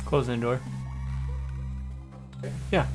Close the door. Yeah.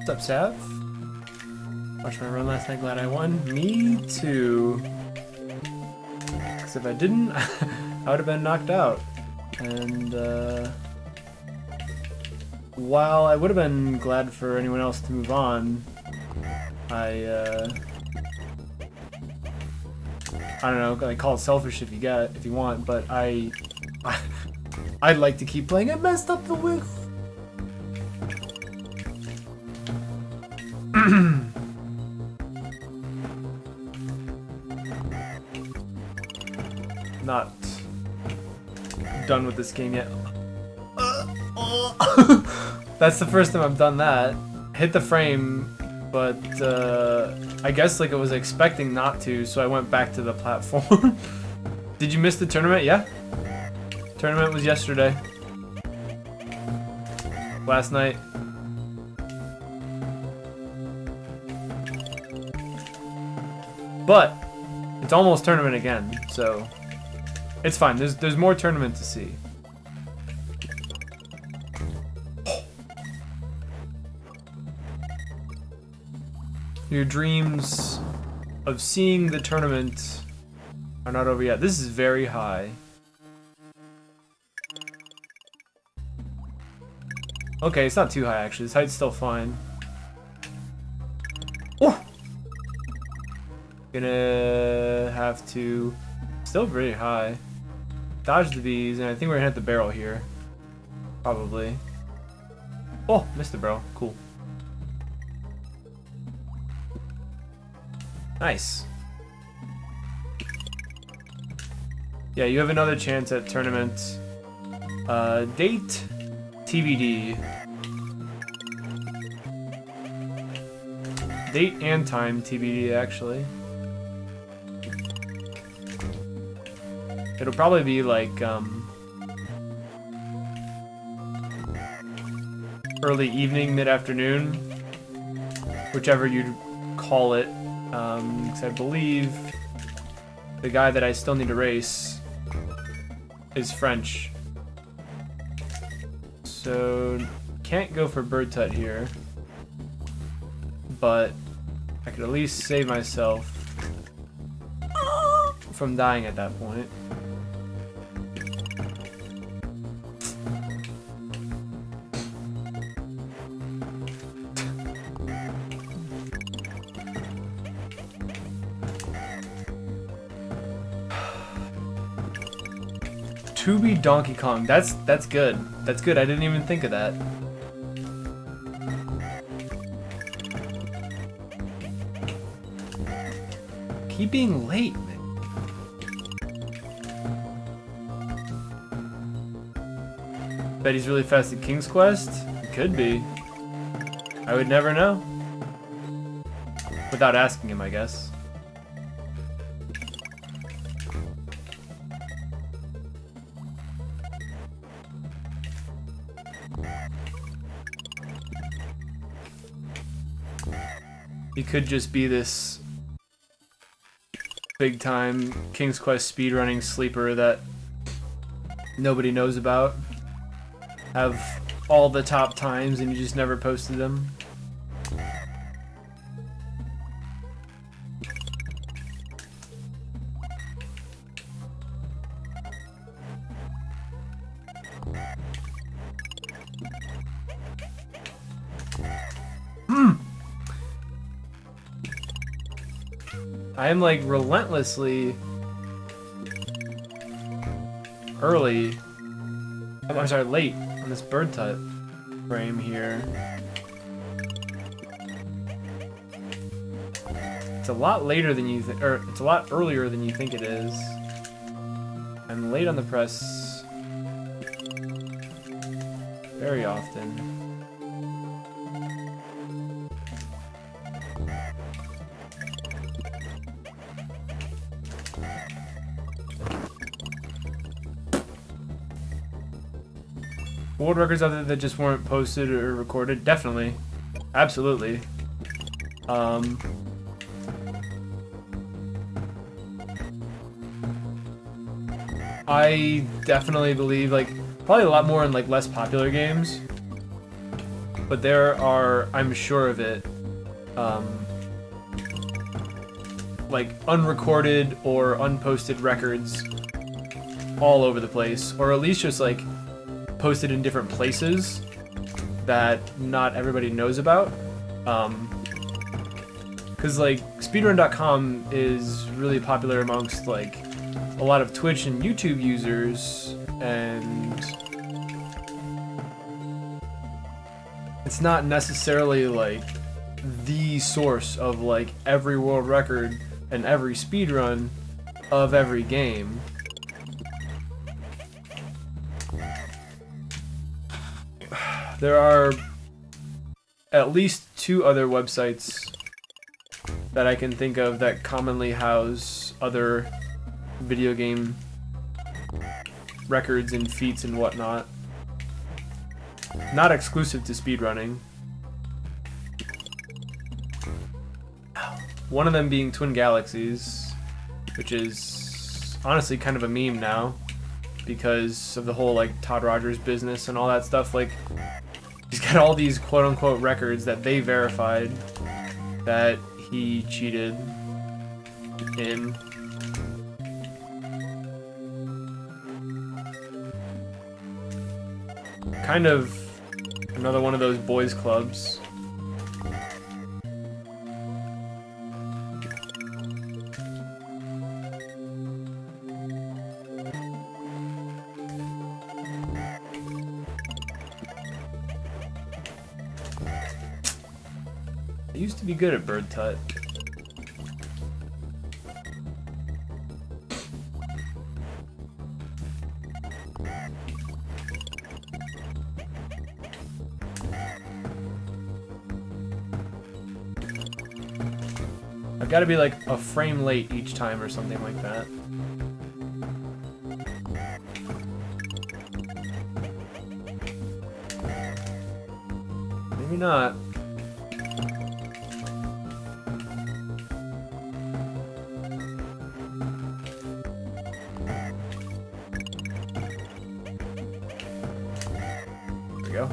What's up, Sav? Watched my run last night, glad I won. Me too. Because if I didn't, I would have been knocked out. And while I would have been glad for anyone else to move on, I don't know, like, call it selfish if you want, but I'd like to keep playing. I messed up the width. Not done with this game yet. That's the first time I've done that. Hit the frame, but I guess like I was expecting not to, so I went back to the platform. Did you miss the tournament? Yeah. Tournament was yesterday. Last night. But it's almost tournament again, so it's fine. There's more tournament to see. Your dreams of seeing the tournament are not over yet. This is very high. Okay, it's not too high actually. This height's still fine. Oh! Gonna have to... Still pretty high. Dodge the bees, and I think we're gonna hit the barrel here. Probably. Oh, missed the barrel. Cool. Nice. Yeah, you have another chance at tournament. Date TBD. Date and time TBD, actually. It'll probably be like, early evening, mid-afternoon, whichever you'd call it. 'Cause I believe the guy that I still need to race is French. So, can't go for Bird Tut here. But I could at least save myself from dying at that point. To be Donkey Kong. That's good. That's good. I didn't even think of that. Keep being late, man. Bet he's really fast at King's Quest? He could be. I would never know. Without asking him, I guess. He could just be this big time King's Quest speedrunning sleeper that nobody knows about. Have all the top times and you just never posted them. I am like relentlessly early. I'm sorry, late on this Bird Tut frame here. It's a lot later than you think, or it's a lot earlier than you think it is. I'm late on the press very often. World records out there that just weren't posted or recorded? Definitely. Absolutely. I definitely believe, like, probably a lot more in, like, less popular games. But there are, I'm sure of it, like, unrecorded or unposted records all over the place. Or at least just, like, posted in different places that not everybody knows about. Because like speedrun.com is really popular amongst like a lot of Twitch and YouTube users, and it's not necessarily like the source of like every world record and every speedrun of every game. There are at least 2 other websites that I can think of that commonly house other video game records and feats and whatnot. Not exclusive to speedrunning. One of them being Twin Galaxies, which is honestly kind of a meme now because of the whole like Todd Rogers business and all that stuff. Like, he's got all these quote-unquote records that they verified that he cheated in. Kind of another one of those boys clubs. I used to be good at Bird Tut. I've got to be like a frame late each time or something like that. Maybe not. There we go.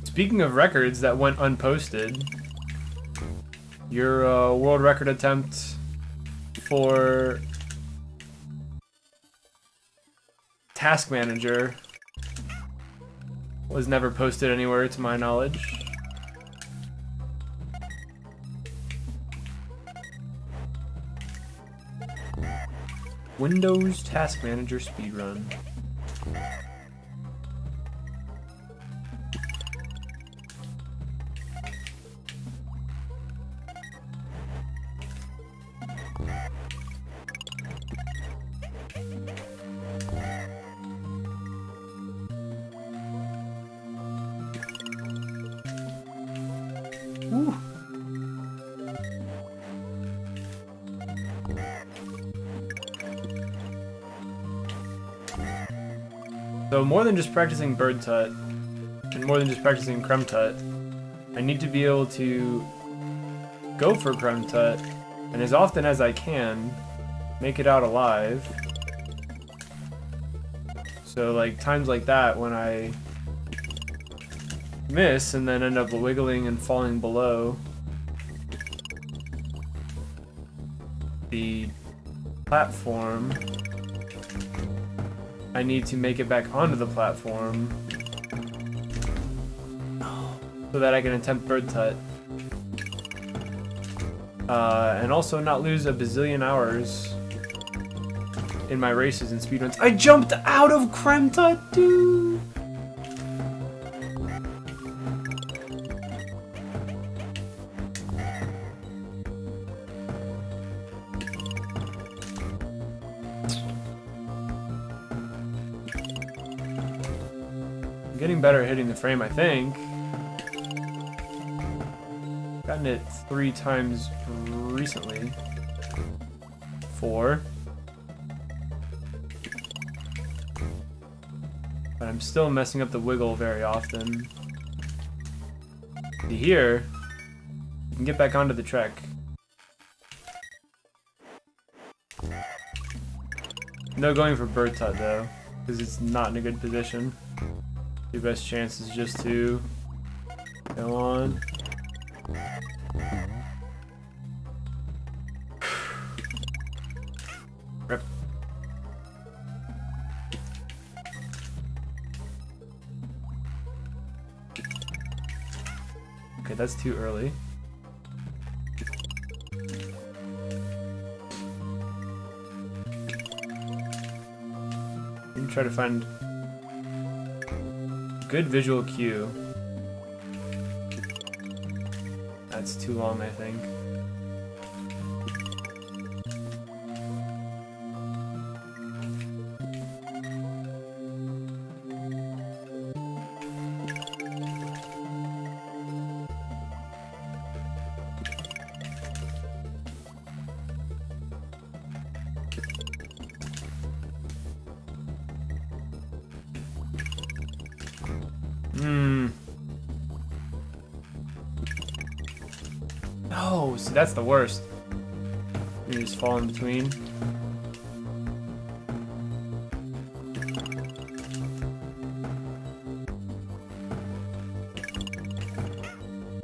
Speaking of records that went unposted, your world record attempt for Task Manager was never posted anywhere to my knowledge. Windows Task Manager speedrun. Ooh. So more than just practicing Bird Tut, and more than just practicing Crumb Tut, I need to be able to go for Crumb Tut, and as often as I can, make it out alive. So like times like that when I miss and then end up wiggling and falling below the platform, I need to make it back onto the platform so that I can attempt Bird Tut. And also not lose a bazillion hours in my races and speedruns. I jumped out of Crumb Tut, dude! I'm getting better at hitting the frame, I think. Gotten it 3 times recently. 4. But I'm still messing up the wiggle very often. See here, you can get back onto the track. No going for Bird Tut though, because it's not in a good position. Your best chance is just to go on. Rip. Okay, that's too early. Let me try to find good visual cue. That's too long, I think. No, see that's the worst. You just fall in between.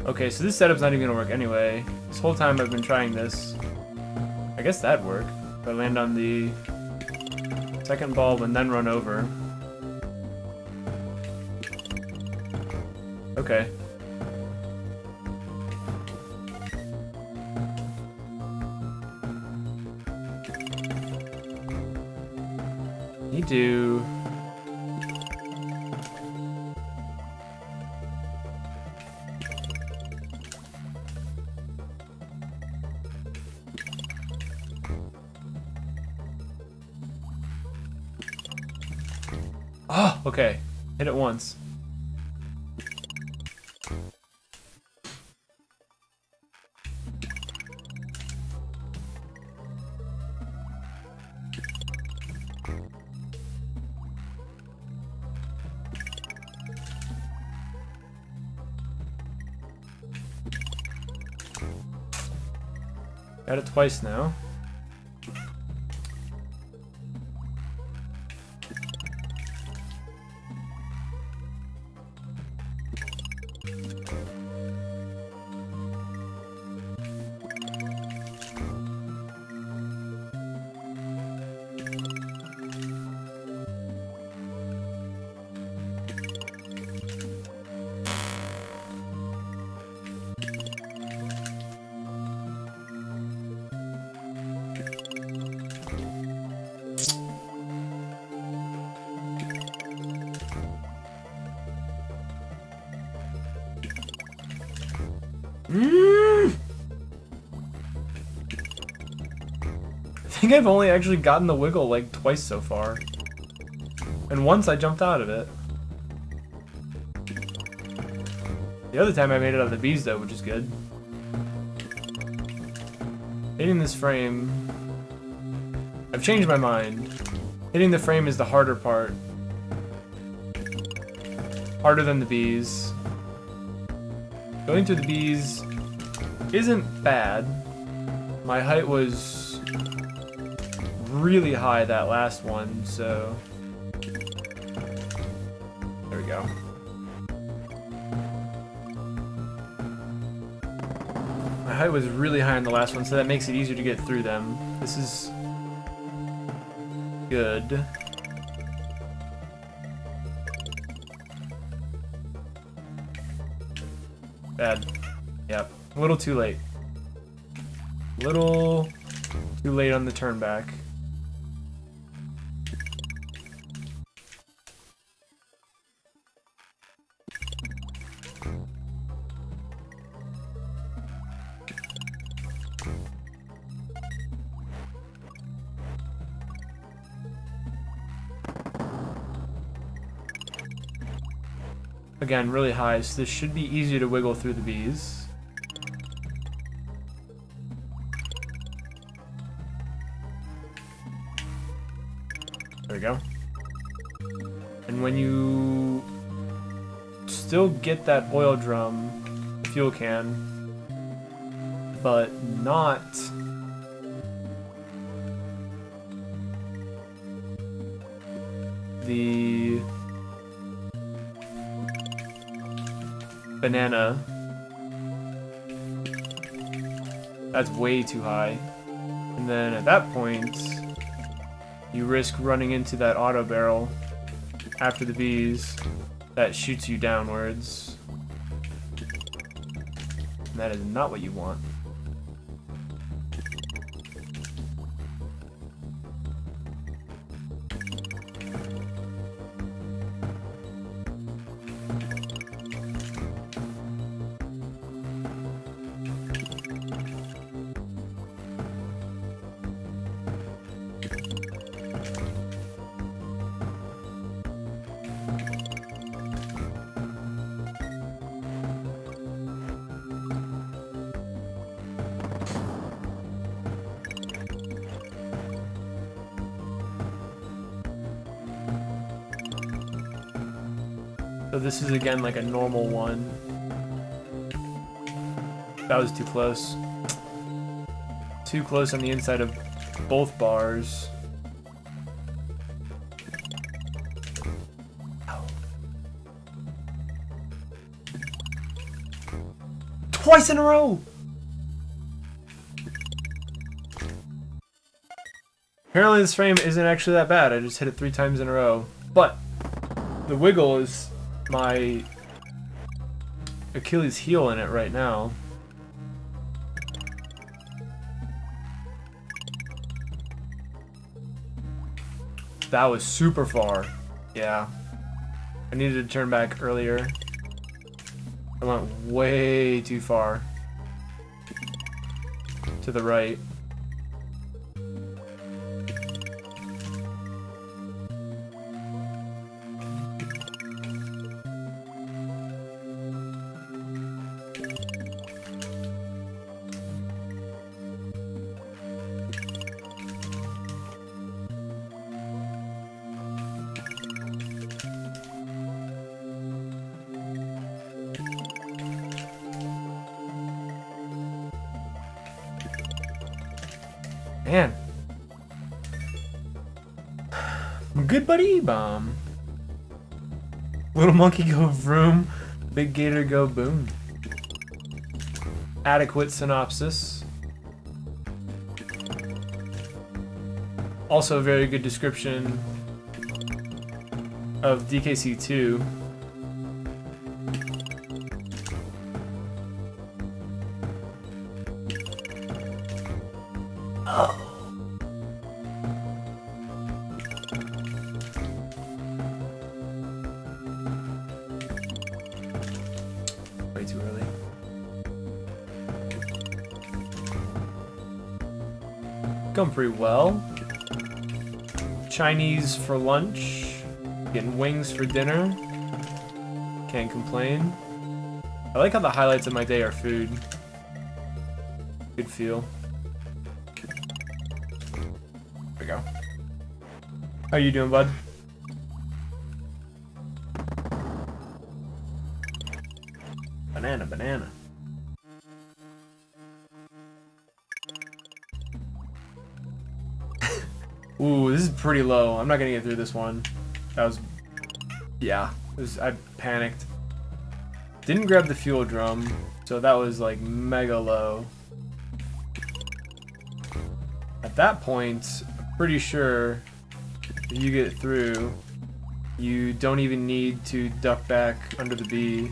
Okay, so this setup's not even gonna work anyway. This whole time I've been trying this. I guess that'd work. If I land on the second bulb and then run over. Okay. Need to... Oh, okay. Hit it once. Got it twice now. I think I've only actually gotten the wiggle like twice so far. And once I jumped out of it. The other time I made it out of the bees though, which is good. Hitting this frame... I've changed my mind. Hitting the frame is the harder part. Harder than the bees. Going through the bees isn't bad. My height was really high that last one, so... There we go. My height was really high in the last one, so that makes it easier to get through them. This is... good. Bad. Yep. A little too late. Little too late on the turn back. Again, really high, so this should be easier to wiggle through the bees. There we go. And when you still get that oil drum, fuel can, but not the banana. That's way too high. And then at that point, you risk running into that auto barrel after the bees that shoots you downwards. And that is not what you want. So this is again like a normal one. That was too close. Too close on the inside of both bars. Ow. Twice in a row! Apparently this frame isn't actually that bad. I just hit it 3 times in a row. But the wiggle is my Achilles heel in it right now. That was super far. Yeah. I needed to turn back earlier. I went way too far to the right. Man. Good buddy bomb. Little monkey go vroom. Big gator go boom. Adequate synopsis. Also a very good description of DKC2. Oh. Way too early. Going pretty well. Chinese for lunch. Getting wings for dinner. Can't complain. I like how the highlights of my day are food. Good feel. There we go. How you doing, bud? Banana, banana. Ooh, this is pretty low. I'm not gonna get through this one. That was... yeah. I panicked. Didn't grab the fuel drum, so that was like mega low. At that point, I'm pretty sure if you get through, you don't even need to duck back under the bee.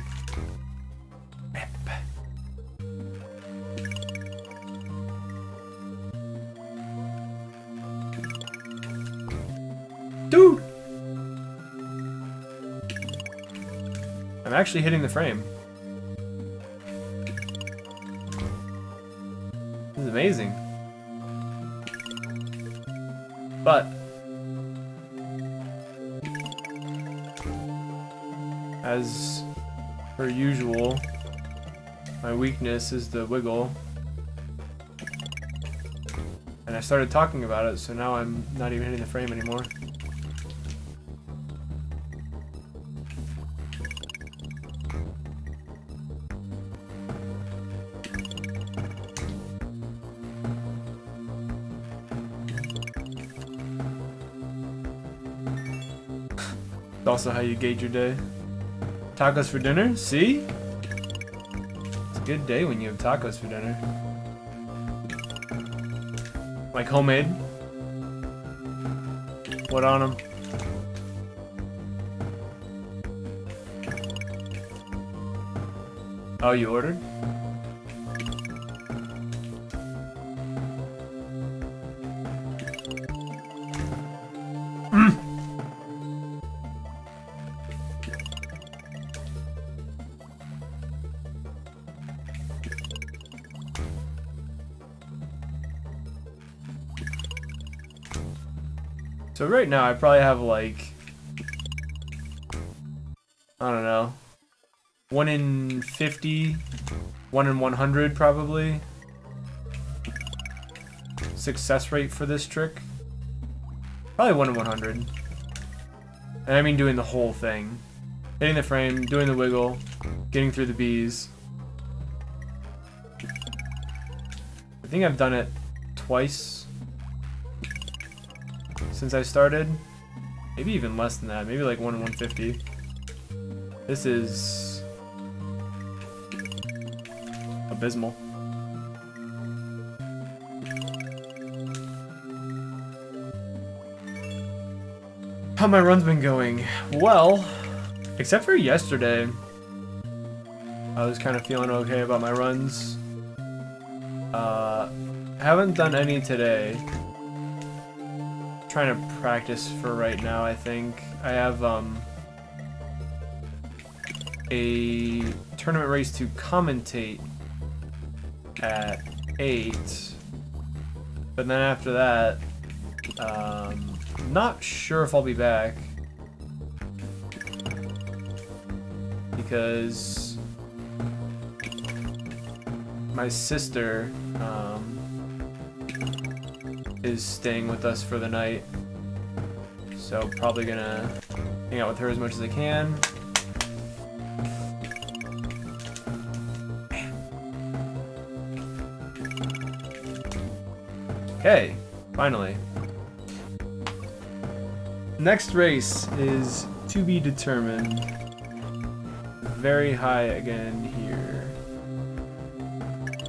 Dude! I'm actually hitting the frame. This is amazing. But as per usual, my weakness is the wiggle. And I started talking about it, so now I'm not even hitting the frame anymore. Also how you gauge your day. Tacos for dinner? See? It's a good day when you have tacos for dinner. Like homemade? What on them? Oh, you ordered? So right now I probably have like, I don't know, 1 in 50, 1 in 100 probably, success rate for this trick. Probably 1 in 100. And I mean doing the whole thing. Hitting the frame, doing the wiggle, getting through the bees. I think I've done it twice since I started. Maybe even less than that. Maybe like 1 in 150. This is abysmal. How my run's been going? Well, except for yesterday, I was kind of feeling okay about my runs. Haven't done any today. Trying to practice for right now, I think. I have a tournament race to commentate at 8, but then after that, not sure if I'll be back because my sister is staying with us for the night, so probably gonna hang out with her as much as I can. Okay, Finally. Next race is to be determined. Very high again here.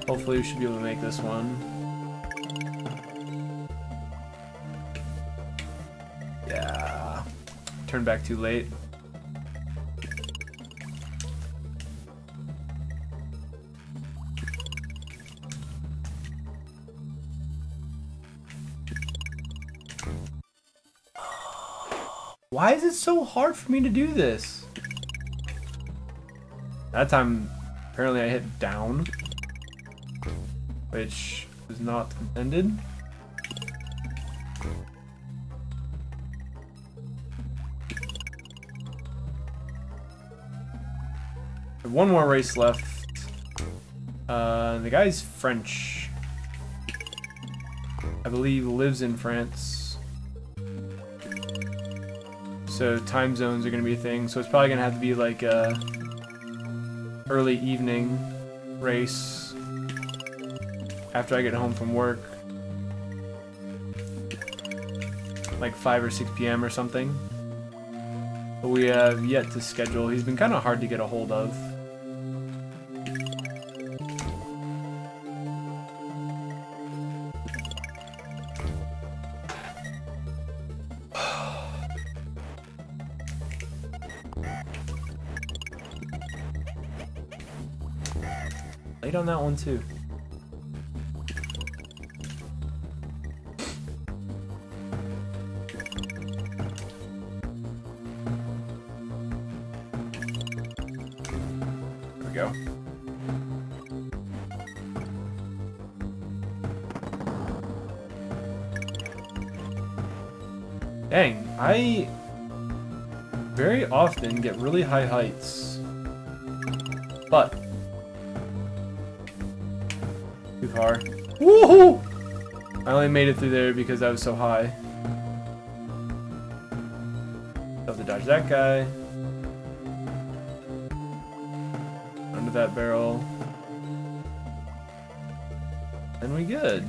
Hopefully we should be able to make this one. Yeah. Turned back too late. Why is it so hard for me to do this? That time, apparently I hit down, which is not intended. One more race left. The guy's French. I believe lives in France. So time zones are going to be a thing. So it's probably going to have to be like a early evening race after I get home from work. Like 5 or 6 p.m. or something. But we have yet to schedule. He's been kind of hard to get a hold of. Late on that one too. There we go. Dang, I very often get really high heights, but too far. Woohoo! I only made it through there because I was so high. Have to dodge that guy. Under that barrel. And we good.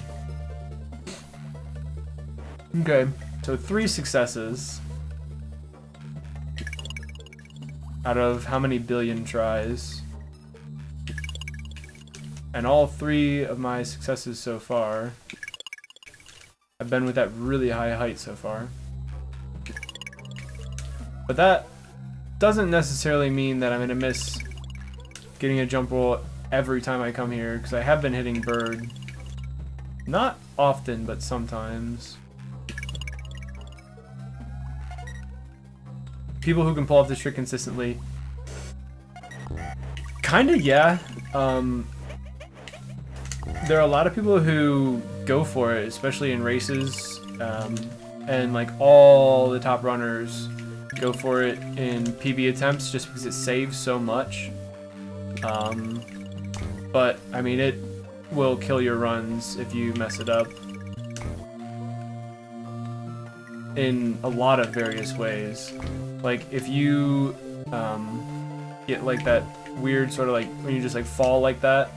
Okay, so 3 successes. Out of how many billion tries? And all 3 of my successes so far have been with that really high height so far. But that doesn't necessarily mean that I'm gonna miss getting a jump roll every time I come here, because I have been hitting bird. Not often, but sometimes. People who can pull off this trick consistently. Kinda, yeah. There are a lot of people who go for it, especially in races, and like all the top runners go for it in PB attempts just because it saves so much. But I mean, it will kill your runs if you mess it up in a lot of various ways. Like if you get like that weird sort of like when you just like fall like that.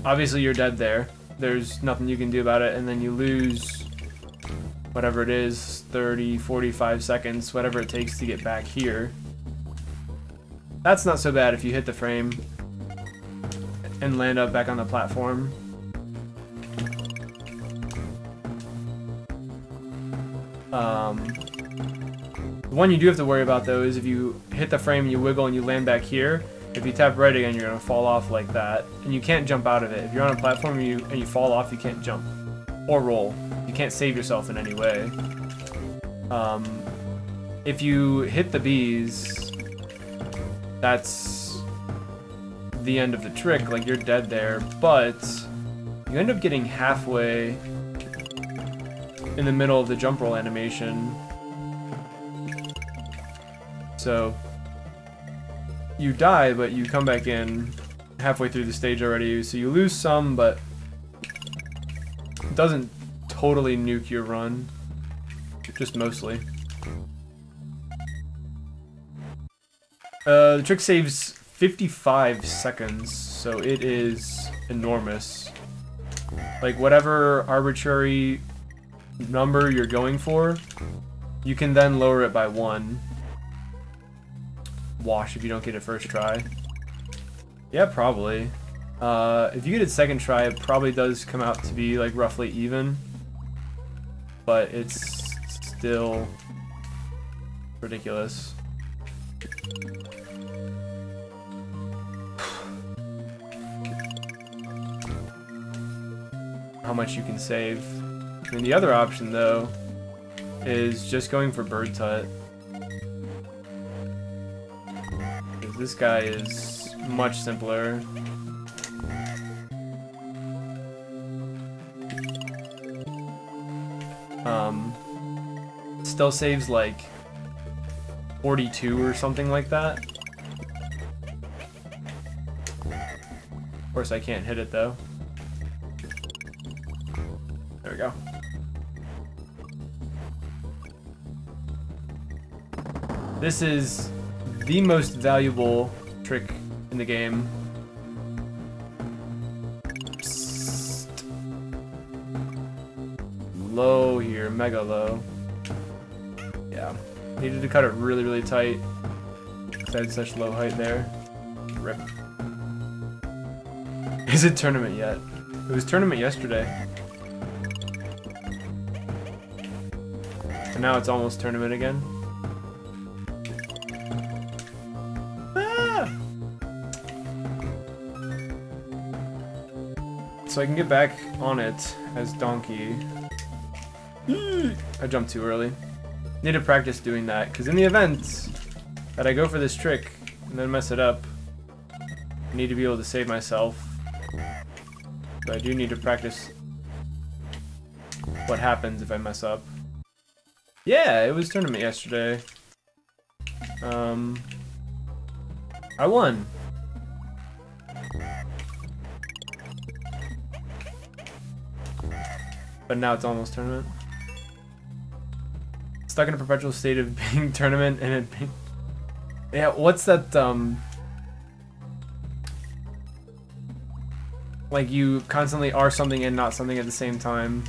Obviously you're dead there. There's nothing you can do about it, and then you lose whatever it is, 30, 45 seconds, whatever it takes to get back here. That's not so bad if you hit the frame and land up back on the platform. The one you do have to worry about though is if you hit the frame and you wiggle and you land back here, if you tap right again, you're gonna fall off like that, and you can't jump out of it. If you're on a platform and you fall off, you can't jump or roll. You can't save yourself in any way. If you hit the bees, that's the end of the trick. Like you're dead there, but you end up getting halfway in the middle of the jump roll animation. So you die, but you come back in halfway through the stage already, so you lose some, but it doesn't totally nuke your run, just mostly. The trick saves 55 seconds, so it is enormous. Like whatever arbitrary number you're going for, you can then lower it by 1. Wash if you don't get it first try. Yeah, probably. If you get it second try, it probably does come out to be like roughly even. But it's still ridiculous. How much you can save. I mean, the other option though is just going for Bird Tut. Because this guy is much simpler. Still saves like 42 or something like that. Of course I can't hit it though. There we go. This is the most valuable trick in the game. Psst. Low here, mega low. Yeah, needed to cut it really, really tight because I had such low height there. Rip. Is it tournament yet? It was tournament yesterday. And now it's almost tournament again. Ah! So I can get back on it as Donkey. I jumped too early. Need to practice doing that, because in the event that I go for this trick and then mess it up, I need to be able to save myself. But I do need to practice what happens if I mess up. Yeah, it was tournament yesterday. I won. But now it's almost tournament. Stuck in a perpetual state of being tournament and it being... Yeah, what's that, like you constantly are something and not something at the same time.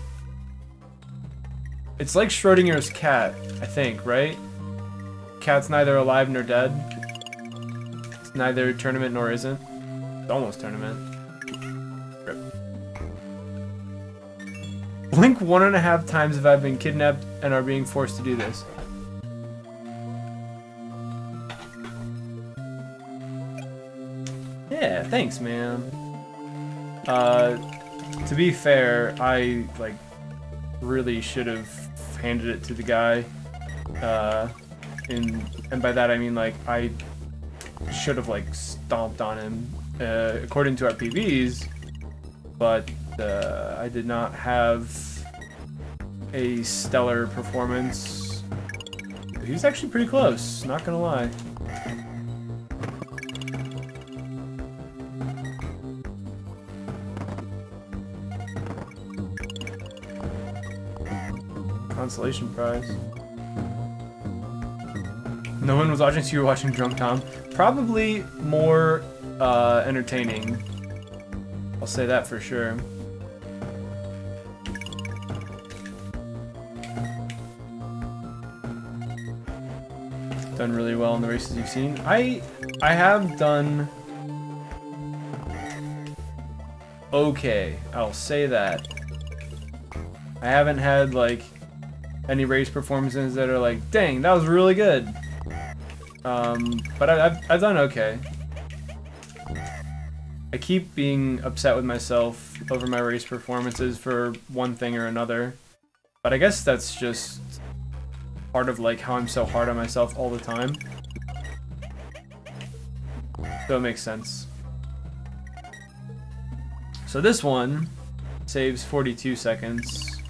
It's like Schrodinger's cat, I think, right? Cat's neither alive nor dead. It's neither tournament nor isn't. It's almost tournament. Rip. Blink 1.5 times if I've been kidnapped and are being forced to do this. Yeah, thanks, man. To be fair, I, like, really should have handed it to the guy. And by that I mean, like, I should have, like, stomped on him, according to our PVs, but I did not have a stellar performance. He was actually pretty close, not gonna lie. Consolation prize. No one was watching, so you were watching Drunk Tom. Probably more entertaining. I'll say that for sure. Done really well in the races you've seen. I have done okay. I'll say that. I haven't had like any race performances that are like, dang, that was really good. But I've done okay. I keep being upset with myself over my race performances for one thing or another. But I guess that's just part of like how I'm so hard on myself all the time. So it makes sense. So this one saves 42 seconds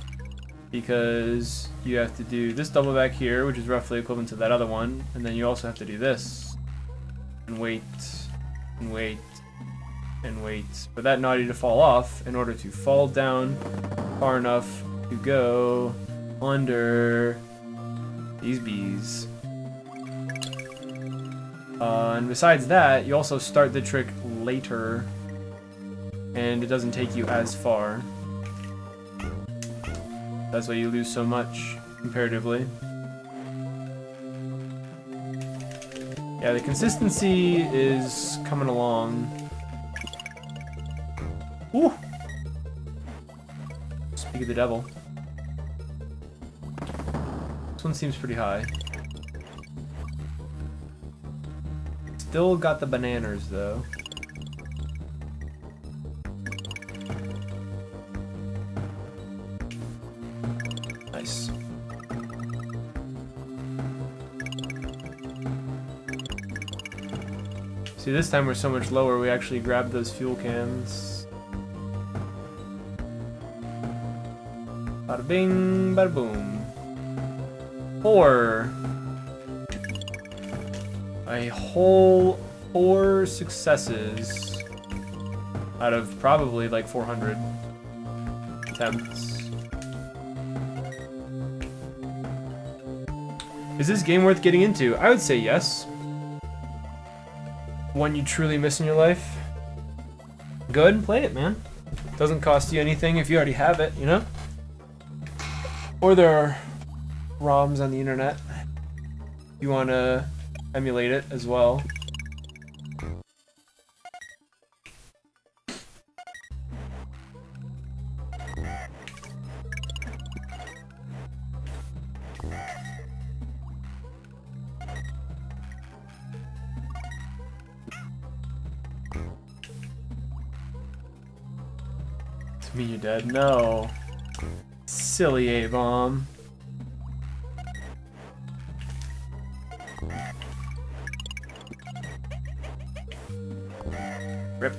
because you have to do this double back here, which is roughly equivalent to that other one, and then you also have to do this and wait and wait and wait for that naughty to fall off in order to fall down far enough to go under these bees. And besides that, you also start the trick later, and it doesn't take you as far. That's why you lose so much, comparatively. Yeah, the consistency is coming along. Woo! Speak of the devil. This one seems pretty high. Still got the bananas, though. Nice. See, this time we're so much lower, we actually grabbed those fuel cans. Bada bing, bada boom. 4. A whole 4 successes out of probably like 400 attempts. Is this game worth getting into? I would say yes. One you truly miss in your life. Go ahead and play it, man. Doesn't cost you anything if you already have it, you know? Or there are ROMs on the internet. You want to emulate it as well. To me, you're dead. No. Silly A-bomb. Rip.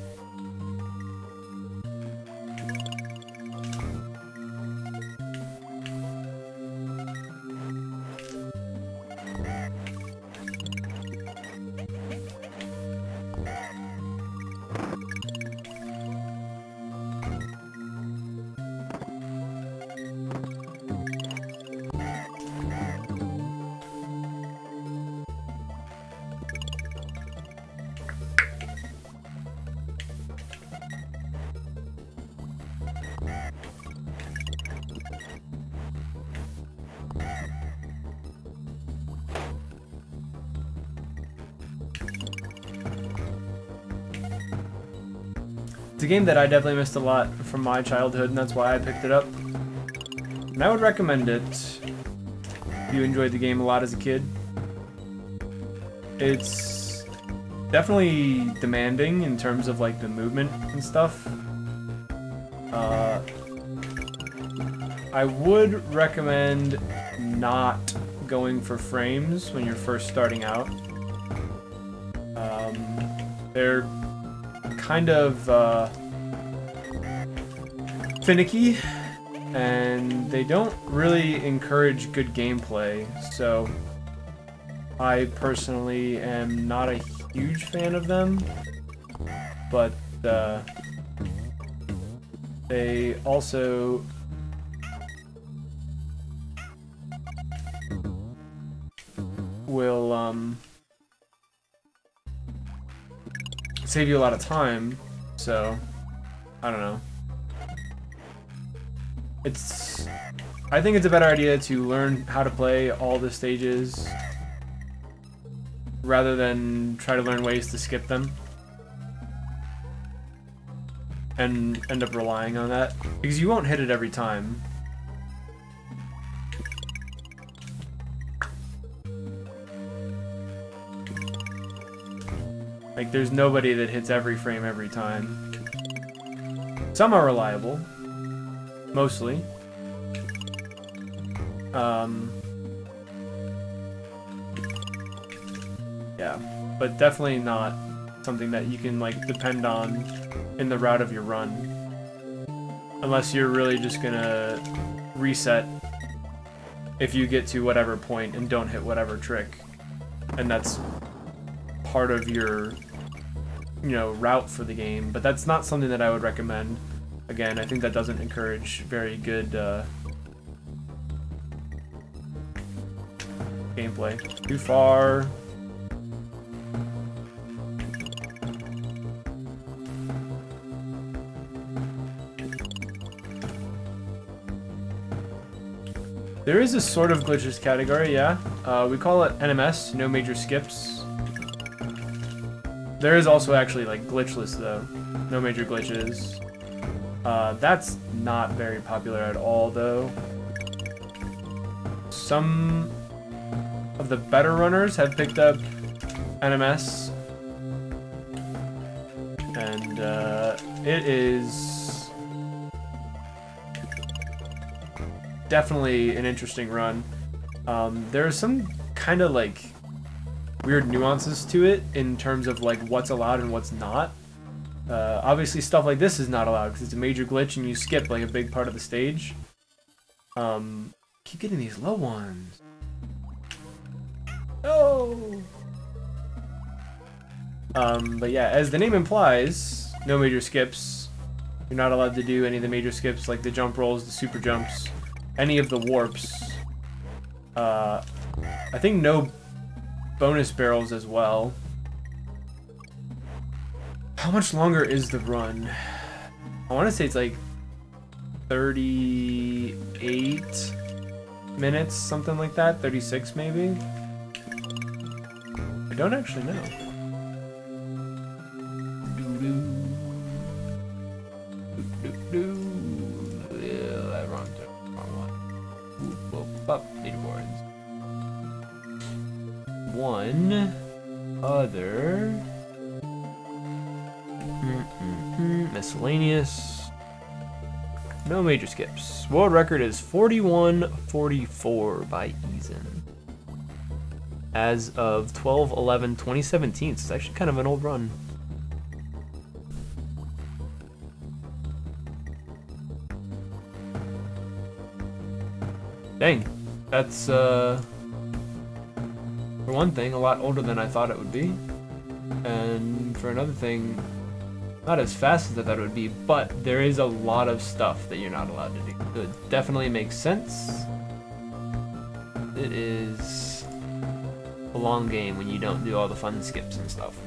It's a game that I definitely missed a lot from my childhood, and that's why I picked it up. And I would recommend it if you enjoyed the game a lot as a kid. It's definitely demanding in terms of like the movement and stuff. I would recommend not going for frames when you're first starting out. They're kind of finicky, and they don't really encourage good gameplay, so I personally am not a huge fan of them, but they also will save you a lot of time, so I don't know. I think it's a better idea to learn how to play all the stages rather than try to learn ways to skip them and end up relying on that, because you won't hit it every time. Like, there's nobody that hits every frame every time. Some are reliable. Mostly. Yeah, but definitely not something that you can, like, depend on in the route of your run. Unless you're really just gonna reset if you get to whatever point and don't hit whatever trick. And that's part of your, you know, route for the game, but that's not something that I would recommend. Again, I think that doesn't encourage very good gameplay. Too far. There is a sort of glitches category, yeah. We call it NMS, no major skips. There is also actually like glitchless though, no major glitches. That's not very popular at all though. Some of the better runners have picked up NMS. And it is definitely an interesting run. There are some kind of like weird nuances to it in terms of like what's allowed and what's not. Obviously stuff like this is not allowed because it's a major glitch and you skip like a big part of the stage. Keep getting these low ones. Oh. But yeah, as the name implies, no major skips. You're not allowed to do any of the major skips like the jump rolls, the super jumps, any of the warps. I think no bonus barrels as well. How much longer is the run? I want to say it's like 38 minutes, something like that. 36 maybe? I don't actually know. Leaderboards. One other miscellaneous. No major skips. World record is 41:44 by Eason. As of 12/11/2017. It's actually kind of an old run. Dang. That's, for one thing, a lot older than I thought it would be. And for another thing, not as fast as I thought it would be, but there is a lot of stuff that you're not allowed to do. So it definitely makes sense. It is a long game when you don't do all the fun skips and stuff.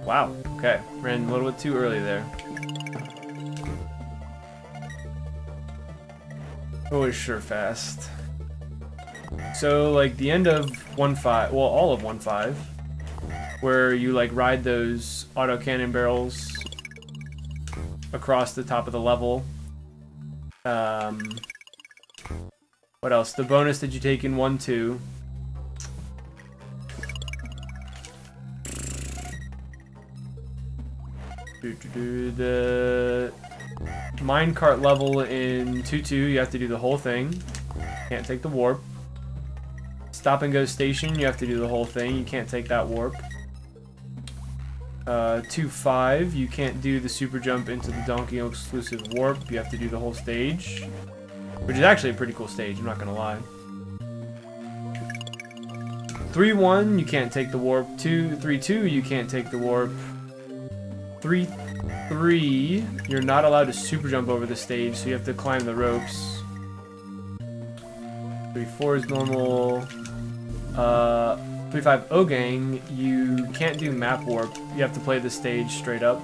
Wow, okay. Ran a little bit too early there. Always sure fast. So, like, the end of 1.5, well, all of 1.5, where you, like, ride those auto-cannon barrels across the top of the level. What else? The bonus that you take in 1.2. The minecart level in 2.2, you have to do the whole thing. Can't take the warp. Stop and go station, you have to do the whole thing. You can't take that warp. 2.5, you can't do the super jump into the Donkey Kong exclusive warp. You have to do the whole stage, which is actually a pretty cool stage, I'm not gonna lie. 3.1, you can't take the warp. 3.2, you can't take the warp. 3.3, you're not allowed to super jump over the stage, so you have to climb the ropes. 3.4 is normal. 3.5 O-Gang, you can't do map warp. You have to play the stage straight up.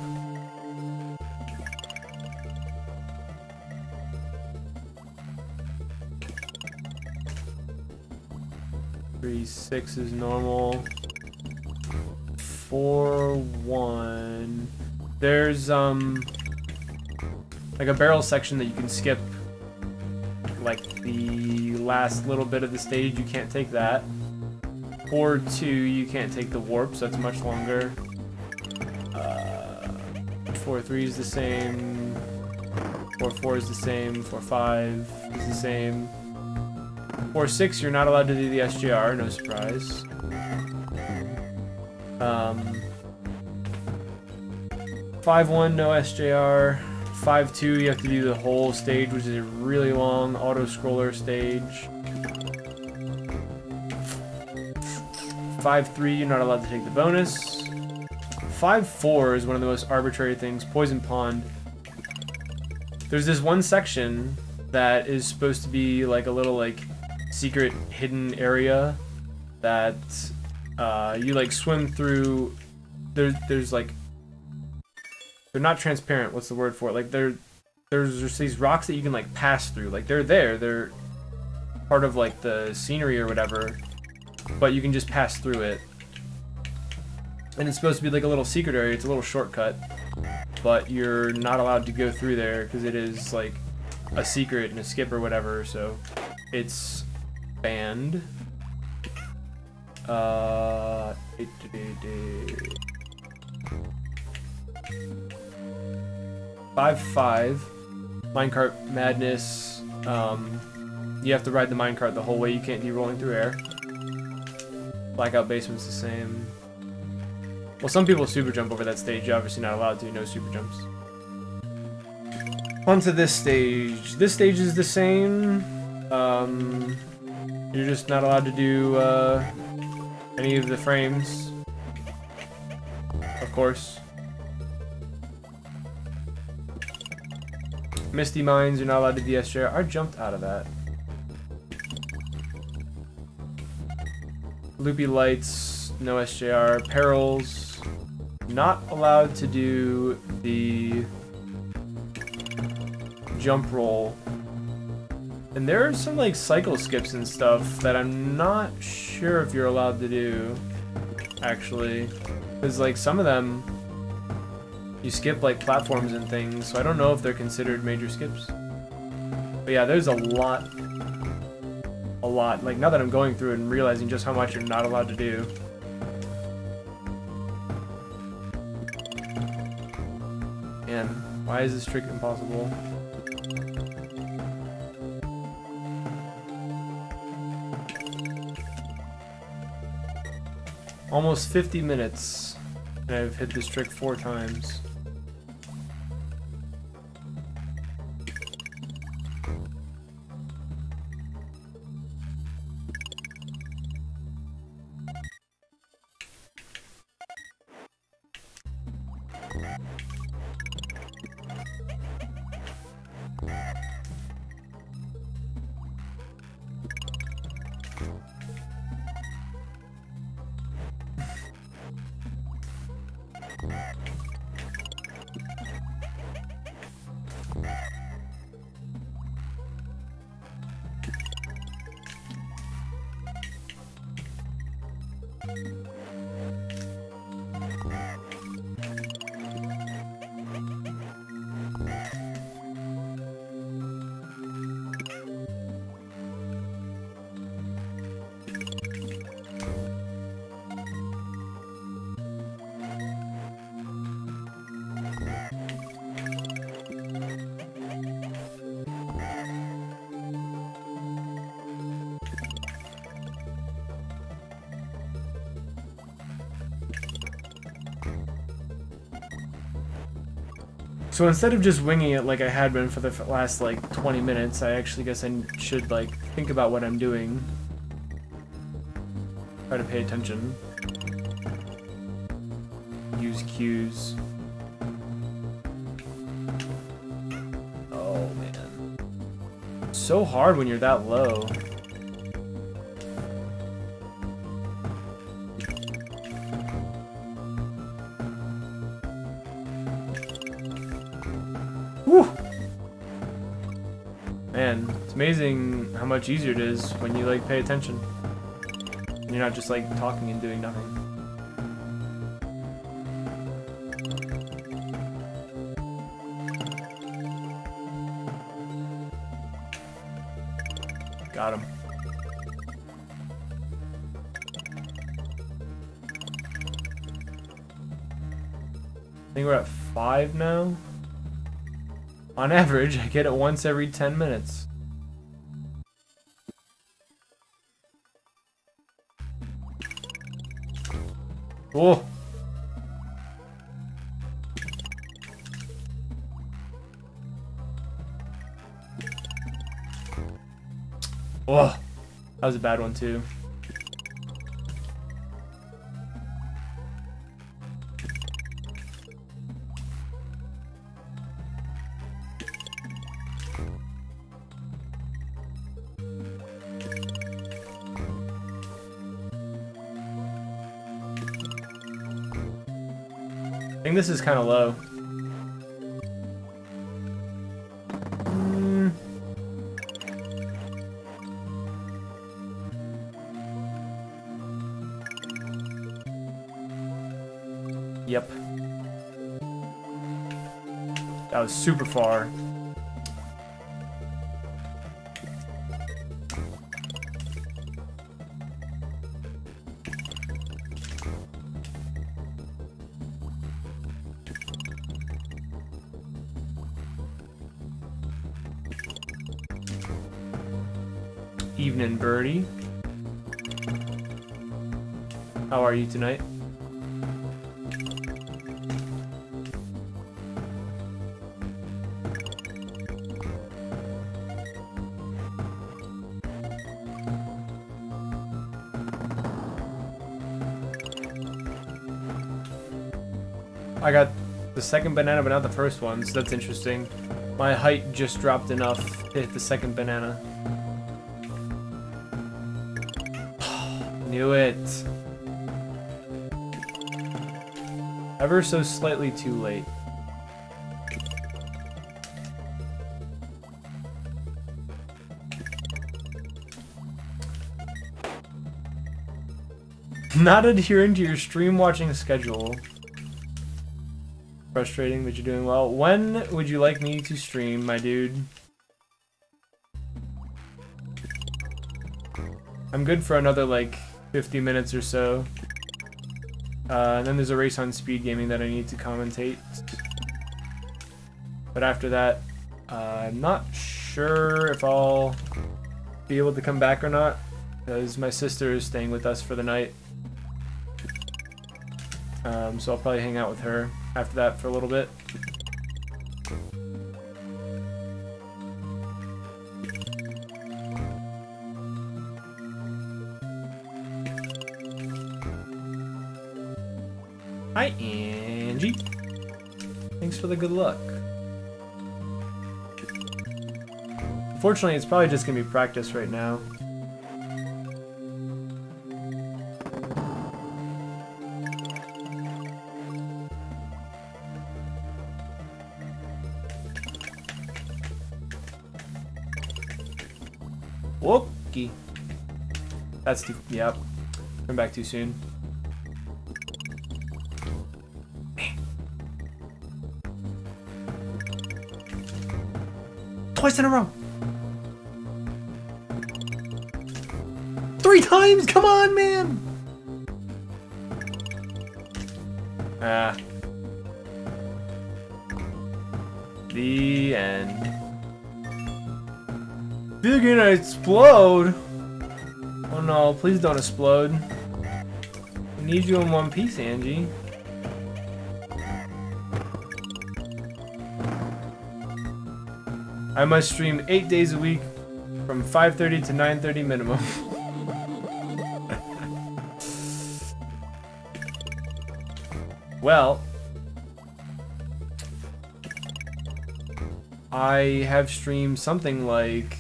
.6 is normal. 4.1. There's like a barrel section that you can skip, like the last little bit of the stage. You can't take that. 4.2, you can't take the warp, so that's much longer. 4.3 is the same. 4.4 is the same. 4.5 is the same. 4.6, you're not allowed to do the SJR, no surprise. 5.1, no SJR. 5.2, you have to do the whole stage, which is a really long auto-scroller stage. 5.3, you're not allowed to take the bonus. 5.4 is one of the most arbitrary things. Poison Pond. There's this one section that is supposed to be like a little like secret hidden area that you like swim through. There's like, they're not transparent. What's the word for it? Like there's just these rocks that you can like pass through. Like they're there. They're part of like the scenery or whatever, but you can just pass through it. And it's supposed to be like a little secret area. It's a little shortcut, but you're not allowed to go through there because it is like a secret and a skip or whatever. So it's banned. 5-5 minecart madness. You have to ride the minecart the whole way. You can't be rolling through air. Blackout basement's the same. Well, some people super jump over that stage. You're obviously not allowed to. No super jumps. On to this stage. This stage is the same. You're just not allowed to do any of the frames, of course. Misty Mines, you're not allowed to do the SJR. I jumped out of that. Loopy Lights, no SJR. Perils, not allowed to do the jump roll. And there are some like cycle skips and stuff that I'm not sure if you're allowed to do, actually. Because like some of them, you skip like platforms and things, so I don't know if they're considered major skips. But yeah, there's a lot. Like now that I'm going through it and realizing just how much you're not allowed to do. Man, why is this trick impossible? Almost 50 minutes, and I've hit this trick 4 times. So instead of just winging it like I had been for the last like 20 minutes, I actually guess I should like think about what I'm doing. Try to pay attention. Use cues. Oh man. So hard when you're that low. Man, it's amazing how much easier it is when you like pay attention. And you're not just like talking and doing nothing. Got him. I think we're at 5 now. On average, I get it once every 10 minutes. Oh! Oh! That was a bad one too. think this is kind of low. Yep. That was super far. Evening, birdie. How are you tonight? I got the second banana, but not the first one, so that's interesting. My height just dropped enough to hit the second banana. Knew it. Ever so slightly too late. Not adhering to your stream watching schedule. Frustrating, but you're doing well. When would you like me to stream, my dude? I'm good for another, like, 50 minutes or so. And then there's a race on Speed Gaming that I need to commentate. But after that, I'm not sure if I'll be able to come back or not, because my sister is staying with us for the night. So I'll probably hang out with her after that for a little bit. Hi, Angie. Thanks for the good luck. Unfortunately, it's probably just gonna be practice right now. Okay. That's too, yep. Come back too soon. Twice in a row. 3 times? Come on, man. Ah. The end. You're gonna explode. Oh no, please don't explode. I need you in one piece, Angie. I must stream 8 days a week from 5:30 to 9:30 minimum. Well, I have streamed something like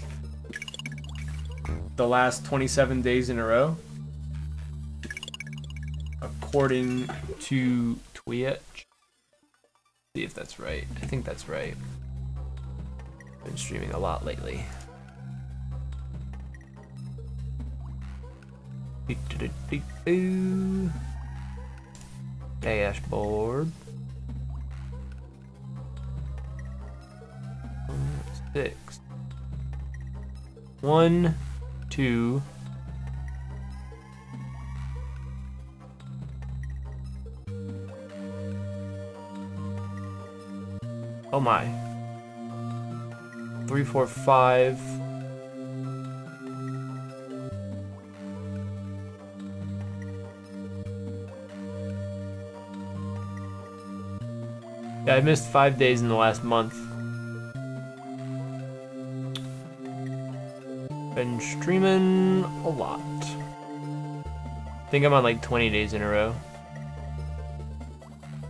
the last 27 days in a row, according to Twitch. See if that's right. I think that's right. Been streaming a lot lately. Dashboard. 6. 1, 2. Oh my. 3, 4, 5. Yeah, I missed 5 days in the last month. Been streaming a lot. I think I'm on like 20 days in a row,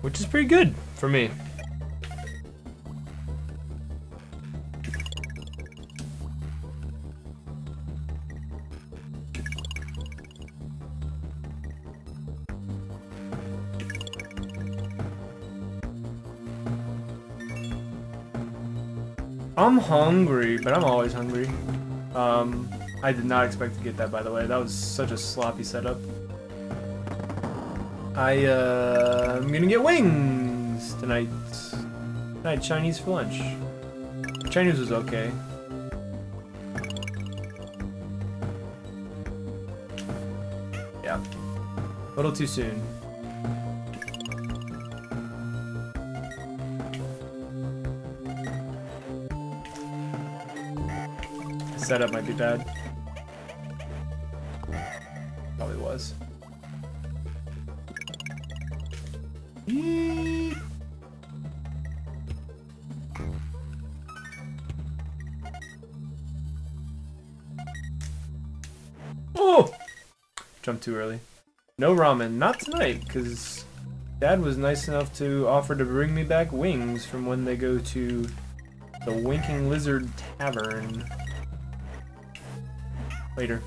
which is pretty good for me. I'm hungry, but I'm always hungry. I did not expect to get that, by the way. That was such a sloppy setup. I'm gonna get wings tonight. Tonight, Chinese for lunch. Chinese was okay. Yeah. A little too soon. Setup might be bad. Probably was. Oh! Jumped too early. No ramen, not tonight, because Dad was nice enough to offer to bring me back wings from when they go to the Winking Lizard Tavern. Later.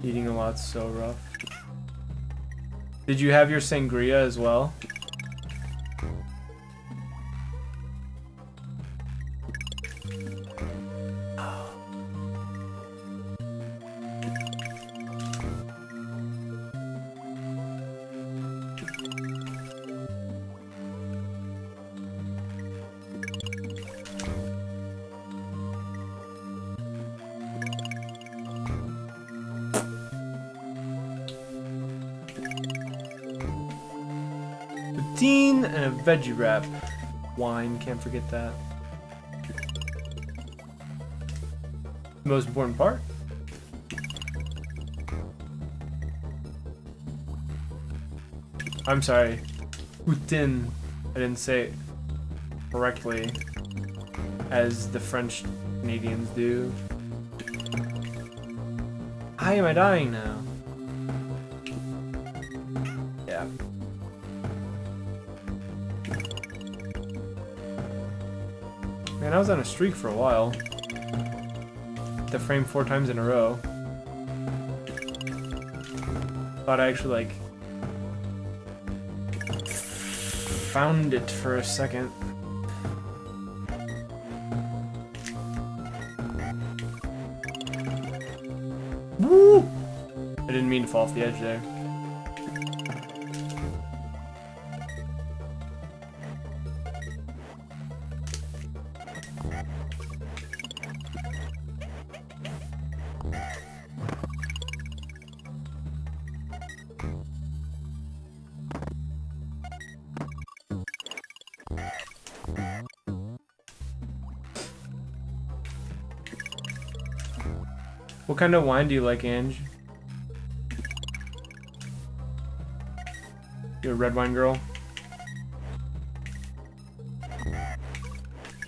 Eating a lot's so rough. Did you have your sangria as well? Poutine and a veggie wrap. Wine, can't forget that. The most important part? I'm sorry. Poutine. I didn't say it correctly as the French Canadians do. How am I dying now? Yeah. Man, I was on a streak for a while. The frame 4 times in a row. Thought I actually, like, found it for a second. Woo! I didn't mean to fall off the edge there. What kind of wine do you like, Ange? You're a red wine girl?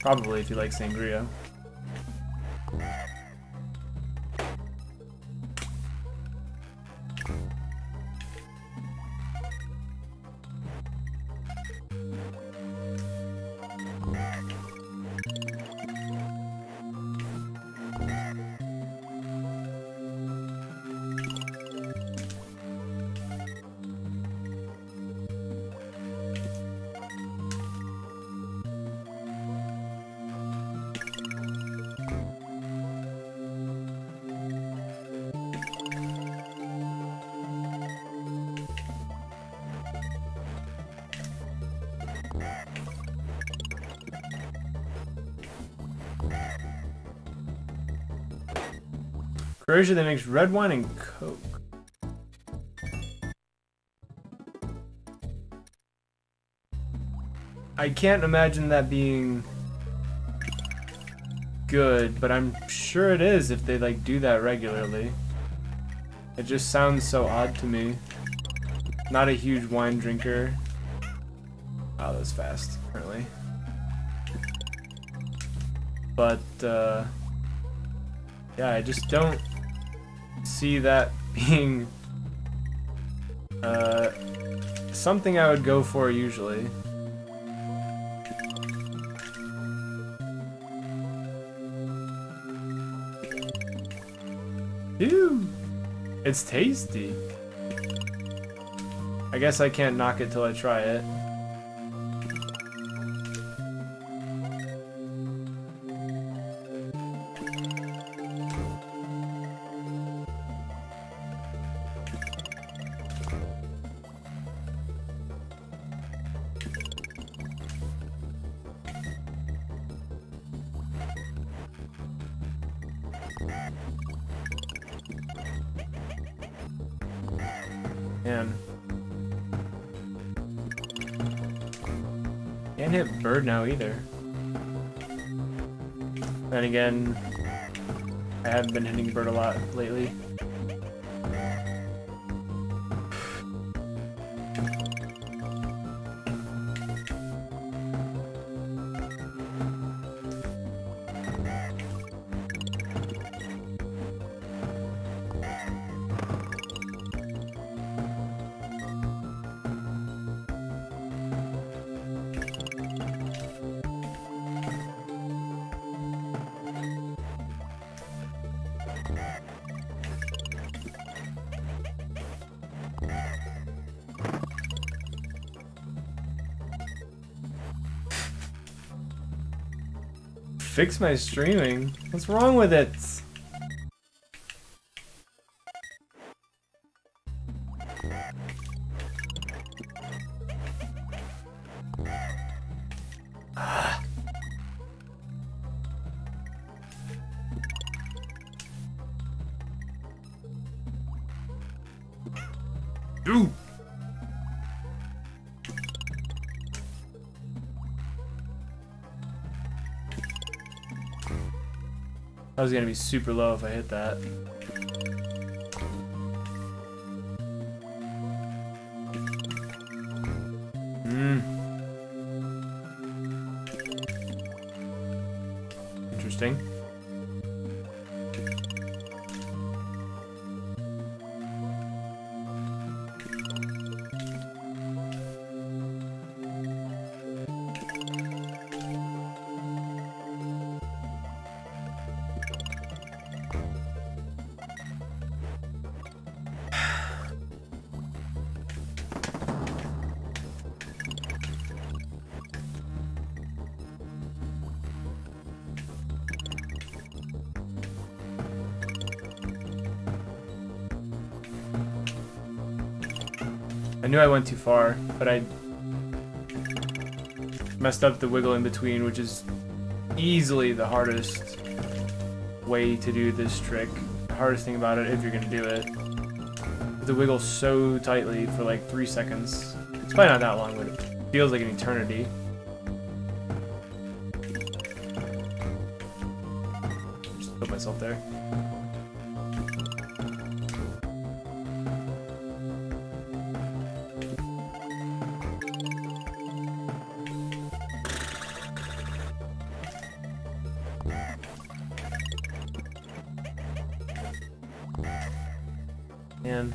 Probably if you like sangria. Croatia that makes red wine and Coke. I can't imagine that being good, but I'm sure it is if they like do that regularly. It just sounds so odd to me. Not a huge wine drinker. Oh, that was fast, apparently. But, yeah, I just don't see that being something I would go for usually. Ew! It's tasty. I guess I can't knock it till I try it. Man. Can't hit bird now either. Then again, I haven't been hitting bird a lot lately. Fix my streaming? What's wrong with it? Dude! I was gonna be super low if I hit that. Interesting. I knew I went too far, but I messed up the wiggle in between, which is easily the hardest way to do this trick. The hardest thing about it, if you're gonna do it, is to wiggle so tightly for like 3 seconds. It's probably not that long, but it feels like an eternity. Just put myself there. Man.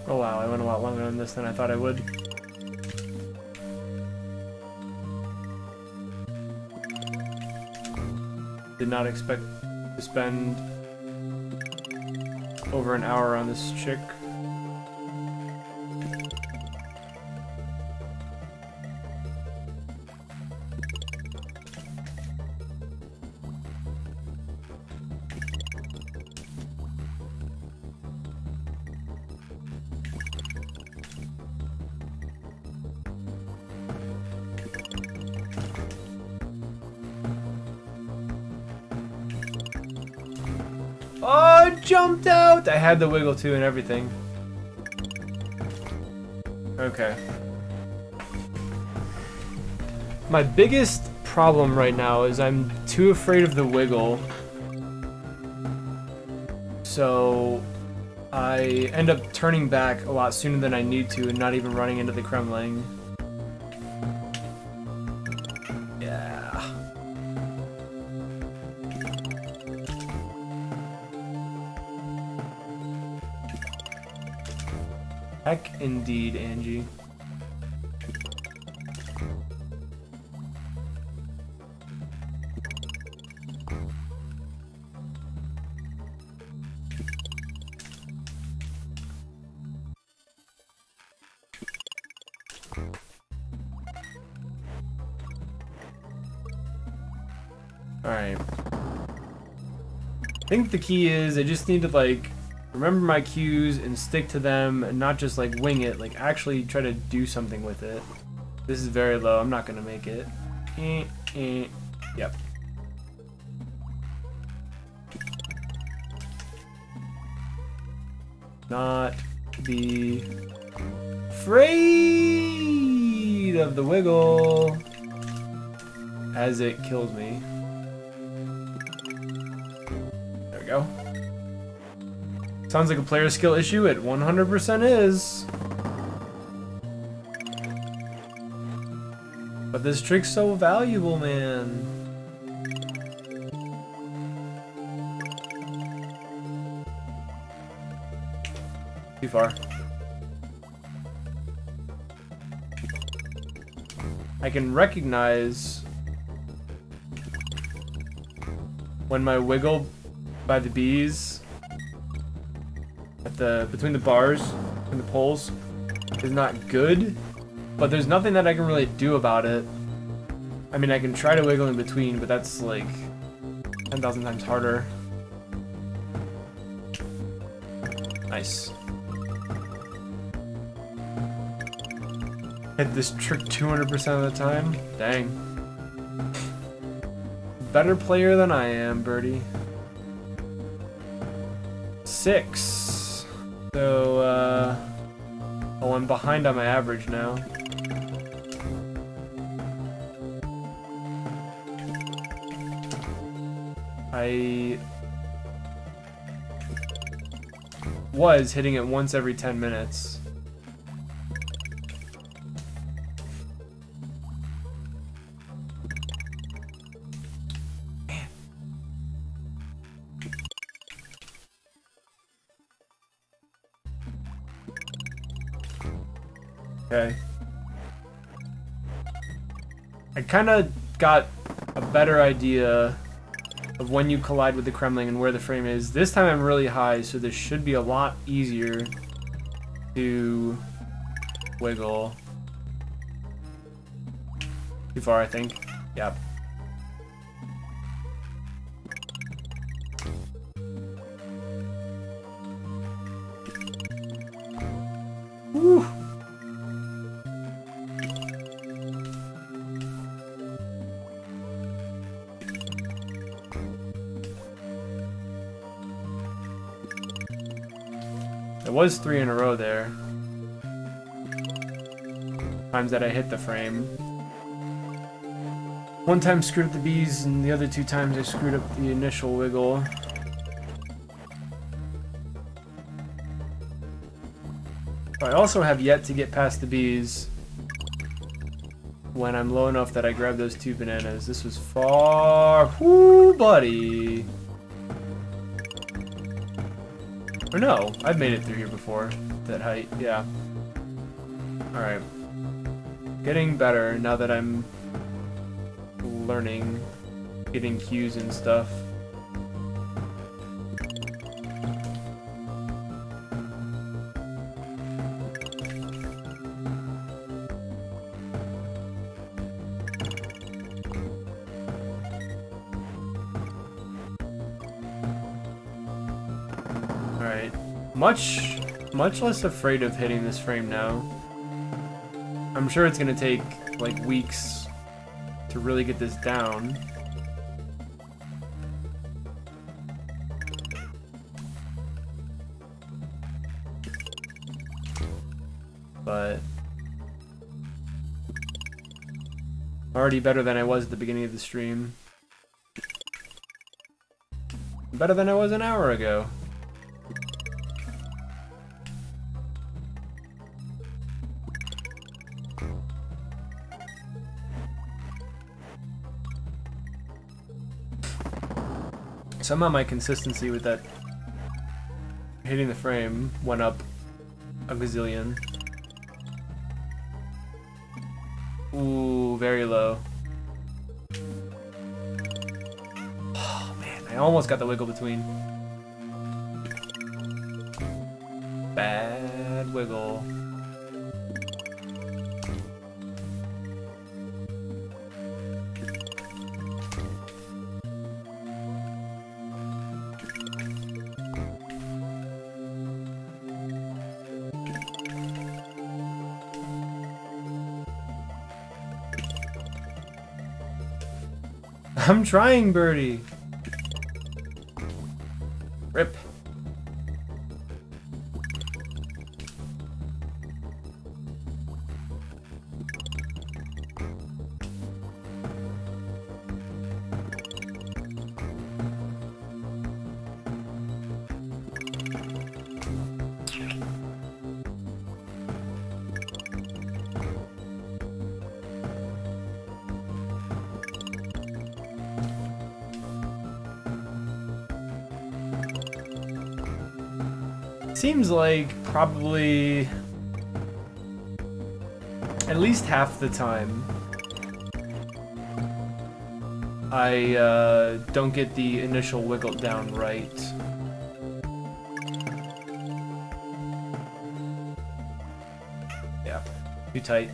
Oh wow, I went a lot longer on this than I thought I would. Did not expect to spend over an hour on this chick. Oh, it jumped out! I had the wiggle too and everything. Okay. My biggest problem right now is I'm too afraid of the wiggle. So I end up turning back a lot sooner than I need to and not even running into the Kremling. Yeah. Heck indeed, Angie. Alright. I think the key is I just need to like remember my cues and stick to them and not just like wing it, like actually try to do something with it. This is very low, I'm not gonna make it. Yep. Not be afraid of the wiggle as it kills me. There we go. Sounds like a player skill issue. It 100% is. But this trick's so valuable, man. Too far. I can recognize when my wiggle by the bees at the between the bars and the poles is not good, but there's nothing that I can really do about it. I mean, I can try to wiggle in between, but that's like 10,000 times harder. Nice. Hit this trick 200% of the time? Dang. Better player than I am, birdie. 6. So, oh, I'm behind on my average now. I was hitting it once every 10 minutes. Okay. I kind of got a better idea of when you collide with the Kremling and where the frame is. This time I'm really high, so this should be a lot easier to wiggle. Too far, I think. Yep. Woo! It was 3 in a row there. Times that I hit the frame. One time screwed up the bees, and the other 2 times I screwed up the initial wiggle. I also have yet to get past the bees when I'm low enough that I grab those 2 bananas. This was far. Whoo, buddy. Or no, I've made it through here before. That height, yeah. Alright. Getting better now that I'm learning, getting cues and stuff. Alright. Much less afraid of hitting this frame now. I'm sure it's gonna take like weeks to really get this down. But already better than I was at the beginning of the stream. Better than I was an hour ago. Somehow my consistency with that hitting the frame went up A gazillion. Ooh, very low. Oh man, I almost got the wiggle between. Bad wiggle. I'm trying, birdie. Rip. Seems like probably at least half the time I don't get the initial wiggle down right. Yeah, too tight.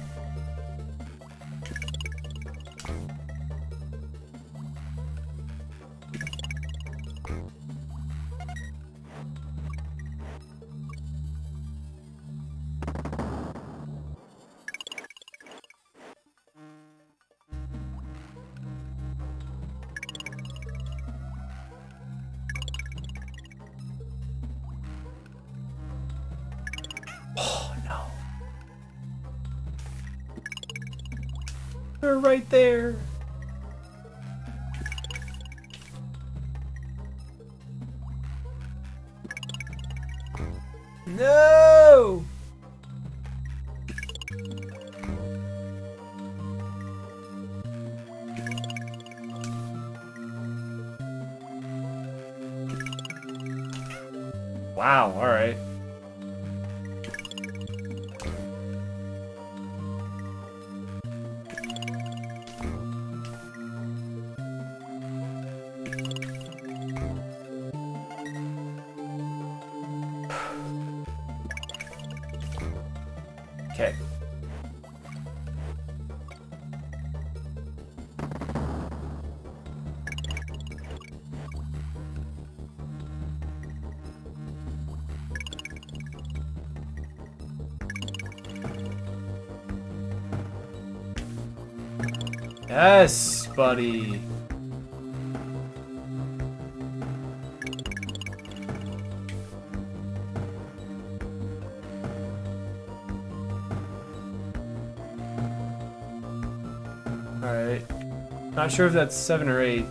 They're right there. No! Wow, all right. Okay. Yes, buddy. Alright. Not sure if that's 7 or 8.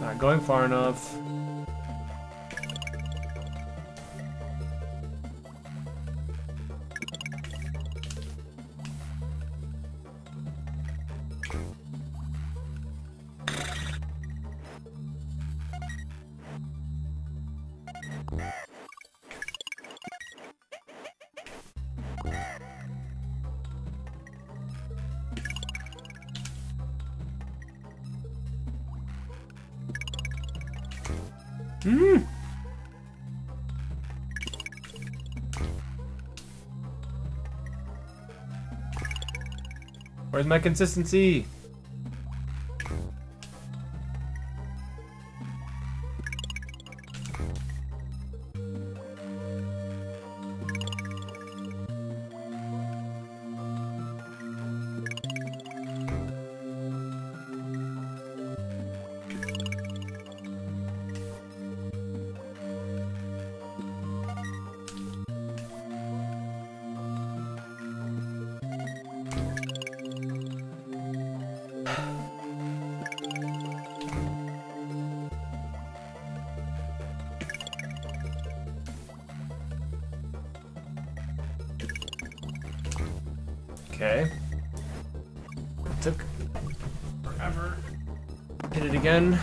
Not going far enough. Hmm. Where's my consistency? Okay. It took forever. Hit it again.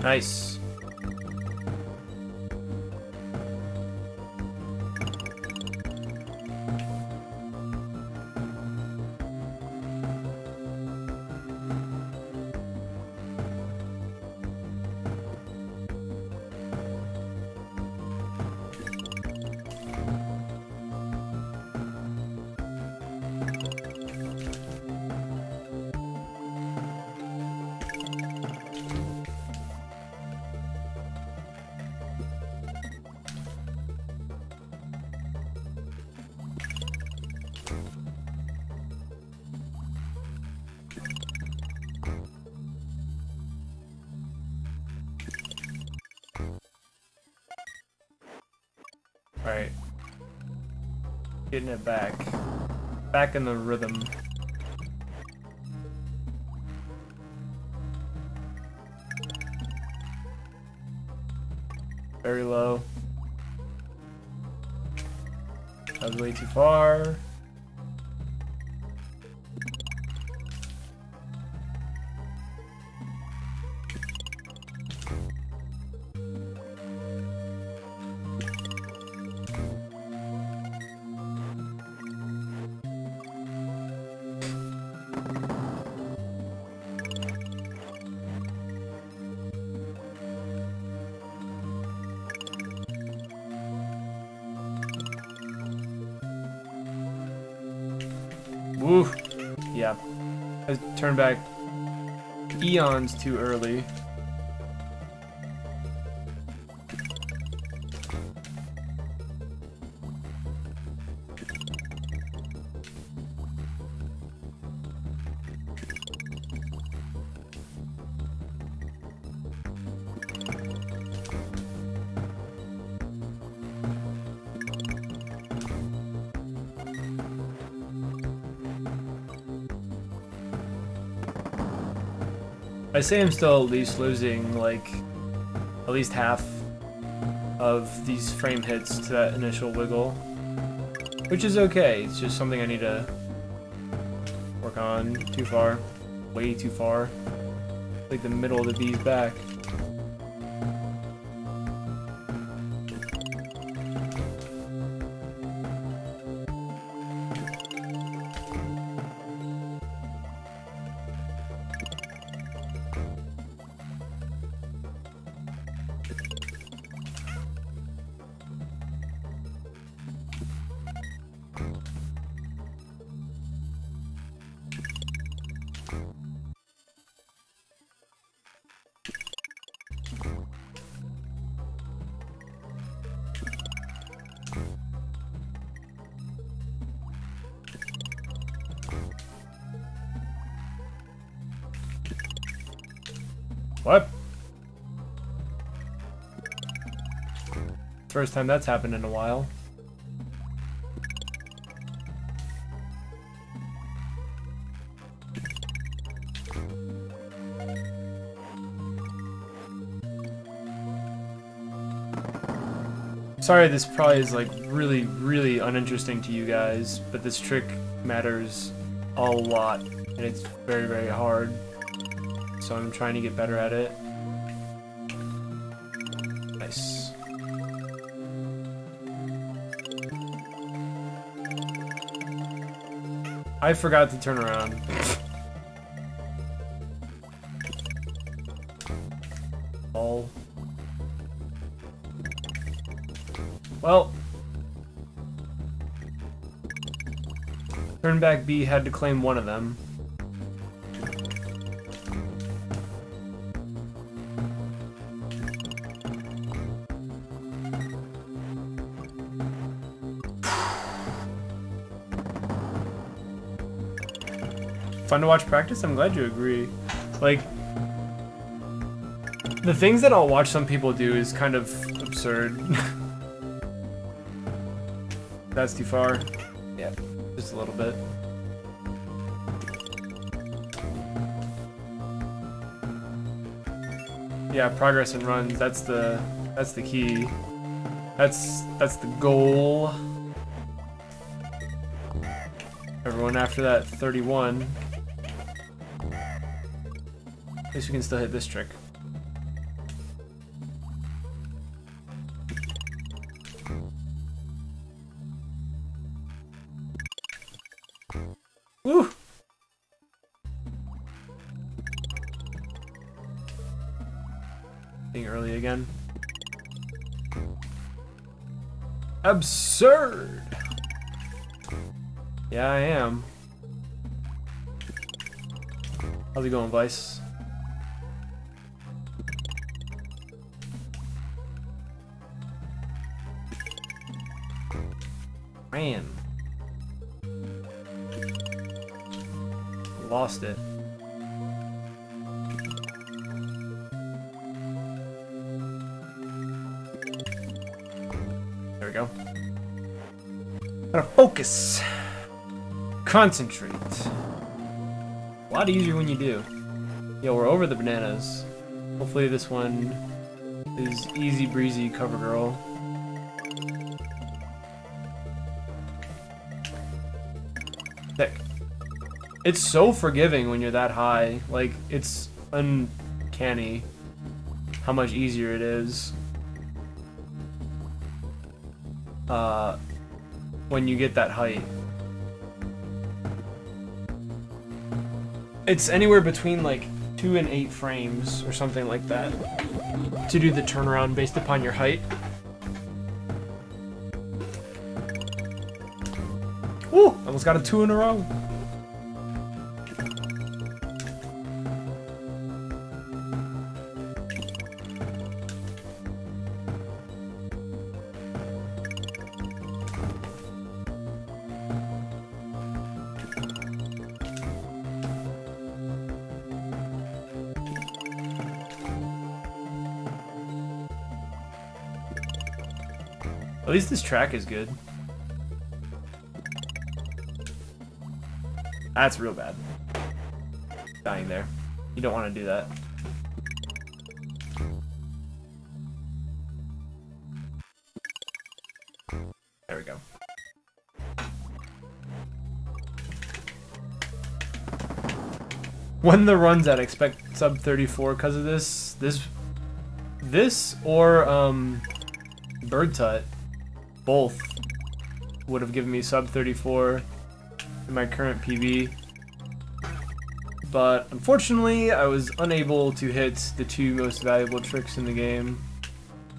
Nice. Alright. Getting it back. Back in the rhythm. Very low. That was way too far. Woo! Yeah. I turned back eons too early. I say I'm still at least losing, like, at least half of these frame hits to that initial wiggle. Which is okay, it's just something I need to work on. Too far. Way too far. Like the middle of the B's back. What? First time that's happened in a while. Sorry, this probably is like really uninteresting to you guys, but this trick matters a lot, and it's very hard. So I'm trying to get better at it. Nice. I forgot to turn around. All. Well. Turn back B had to claim one of them. Fun to watch practice? I'm glad you agree. Like, the things that I'll watch some people do is kind of absurd. That's too far. Yeah, just a little bit. Yeah, progress and runs. That's the key. That's the goal. Everyone after that 31. At least we can still hit this trick. Woo! Being early again. Absurd! Yeah, I am. How's it going, Vice? Man. Lost it. There we go. Gotta focus. Concentrate. A lot easier when you do. Yo, we're over the bananas. Hopefully this one is easy breezy, cover girl. Thick. It's so forgiving when you're that high. Like, it's uncanny how much easier it is. When you get that height. It's anywhere between like 2 and 8 frames or something like that to do the turnaround based upon your height. Woo! Almost got a 2 in a row. At least this track is good. That's real bad. Dying there. You don't want to do that. There we go. When the run's at, expect sub 34 because of this. This or Bird Tut. Both would have given me sub 34 in my current PB, but unfortunately I was unable to hit the 2 most valuable tricks in the game.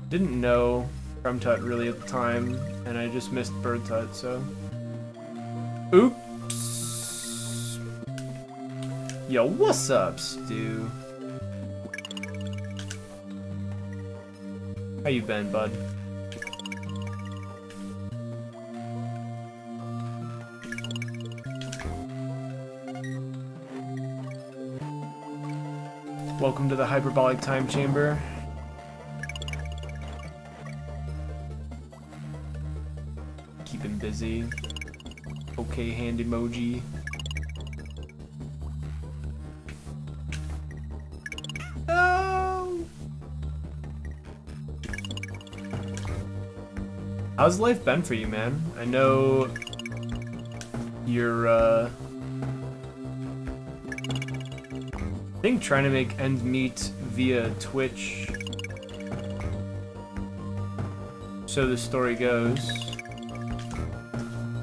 Didn't know Crumb Tut really at the time, and I just missed Bird Tut, so oops. Yo, what's up, Stu? How you been, bud? Welcome to the hyperbolic time chamber. Keeping busy. Okay, hand emoji. No! How's life been for you, man? I know you're, I think trying to make ends meet via Twitch. So the story goes.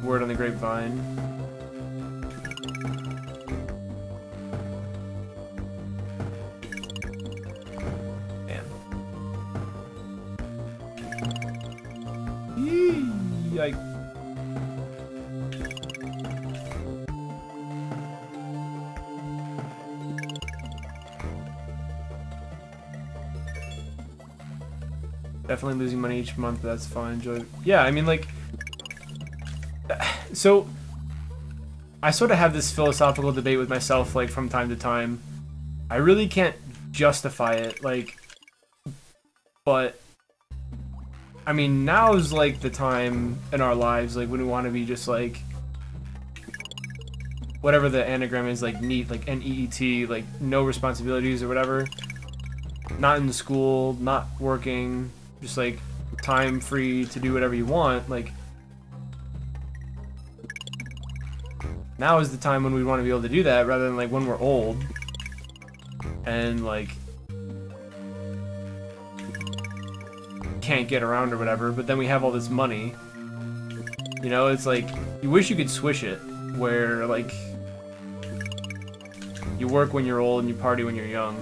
Word on the grapevine. Man. Yikes. Definitely losing money each month, but that's fine. Enjoy. Yeah, I mean, like, so I sort of have this philosophical debate with myself, like, from time to time. I really can't justify it, like, but I mean, now's like the time in our lives, like, when we want to be just like, whatever the anagram is, like, neat, like, NEET, like, no responsibilities or whatever. not in school, not working, just like time free to do whatever you want, like now is the time when we want to be able to do that rather than like when we're old and like can't get around or whatever, but then we have all this money. You know, it's like you wish you could swish it where like you work when you're old and you party when you're young.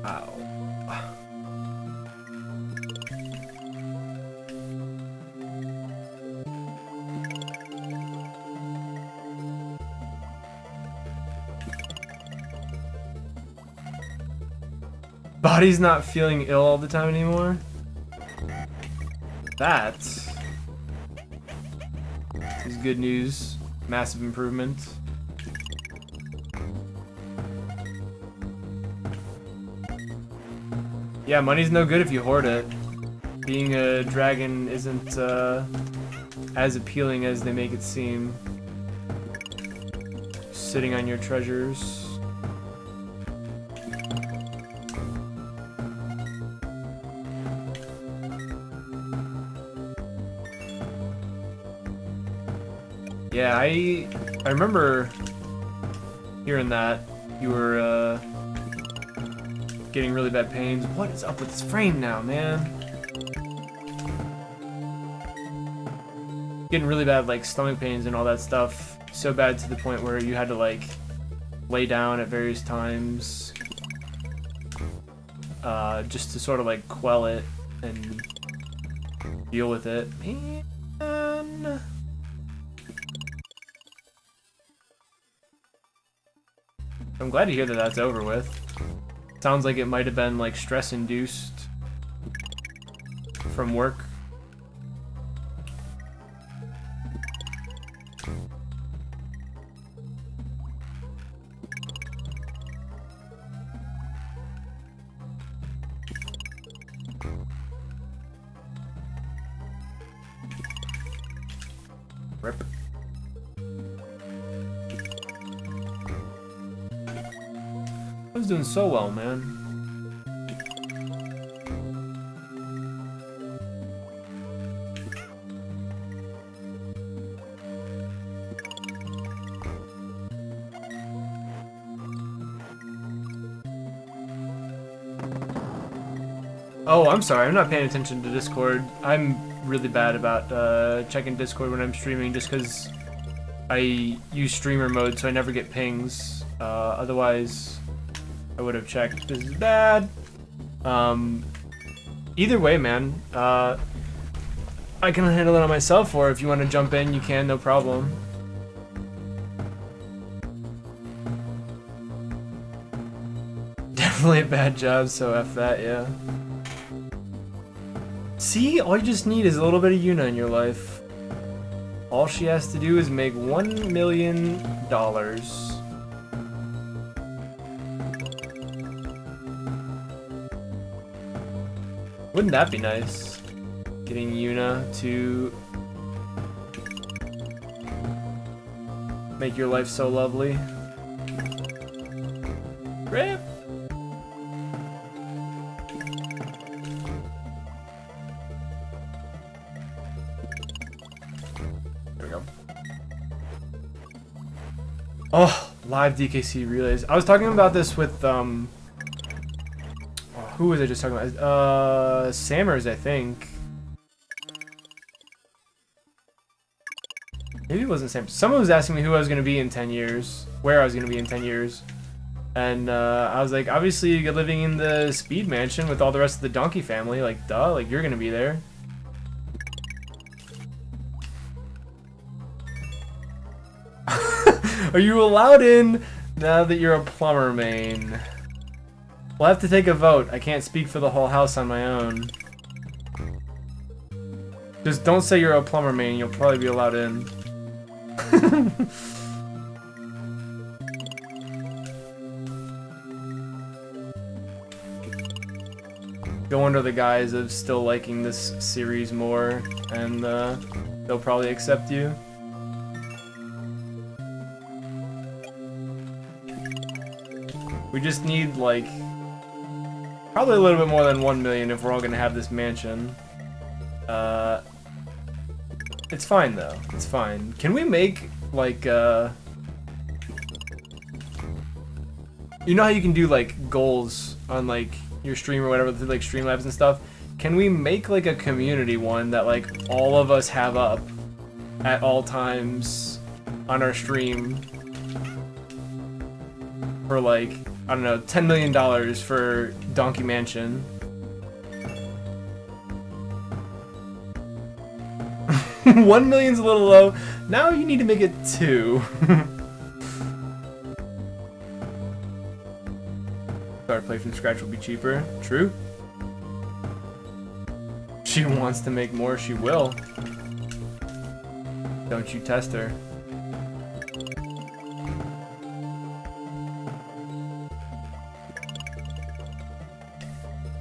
Ow. Body's not feeling ill all the time anymore? That is good news. Massive improvement. Yeah, money's no good if you hoard it. Being a dragon isn't as appealing as they make it seem. Sitting on your treasures. Yeah, I remember hearing that you were getting really bad pains. What is up with this frame now, man? Getting really bad like stomach pains and all that stuff. So bad to the point where you had to like lay down at various times just to sort of like quell it and deal with it. Man. I'm glad to hear that that's over with. Sounds like it might have been like stress induced from work. Rip. I was doing so well, man. Oh, I'm sorry. I'm not paying attention to Discord. I'm really bad about checking Discord when I'm streaming just because I use streamer mode, so I never get pings. Otherwise, I would have checked. This is bad. Either way, man. I can handle it on myself, or if you want to jump in, you can, no problem. Definitely a bad job, so F that, yeah. See, all you just need is a little bit of Yuna in your life. All she has to do is make $1 million. Wouldn't that be nice? Getting Yuna to make your life so lovely. Rip! There we go. Oh, live DKC relays. I was talking about this with, who was I just talking about? Sammers, I think. Maybe it wasn't Sammers. Someone was asking me who I was going to be in 10 years. Where I was going to be in 10 years. And I was like, obviously you're living in the Speed Mansion with all the rest of the Donkey family. Like, duh, like you're going to be there. Are you allowed in now that you're a plumber main? We'll have to take a vote. I can't speak for the whole house on my own. Just don't say you're a plumber main, you'll probably be allowed in. Go under the guise of still liking this series more, and they'll probably accept you. We just need, like, probably a little bit more than 1 million if we're all gonna have this mansion. It's fine, though. It's fine. Can we make, like, you know how you can do, like, goals on, like, your stream or whatever, through, like, Streamlabs and stuff? Can we make, like, a community one that, like, all of us have up at all times on our stream for, like, I don't know, $10 million for Donkey Mansion? 1 million's a little low. Now you need to make it 2. Start play from scratch will be cheaper. True. She wants to make more, she will. Don't you test her.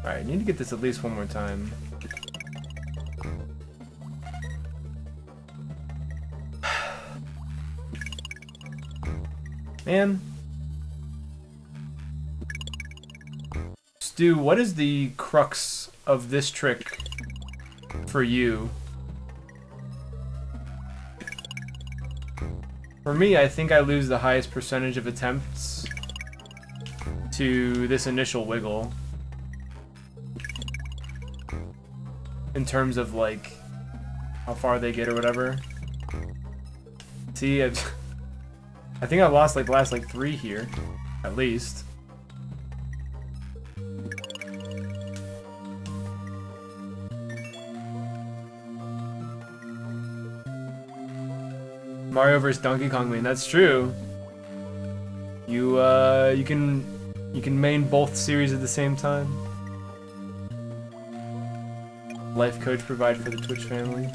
Alright, I need to get this at least one more time. Man. Stu, what is the crux of this trick for you? For me, I think I lose the highest percentage of attempts to this initial wiggle. In terms of, like, how far they get or whatever. See, I think I lost, like, the last, like, 3 here. At least. Mario vs. Donkey Kong main, that's true. You can main both series at the same time. Life coach provide for the Twitch family.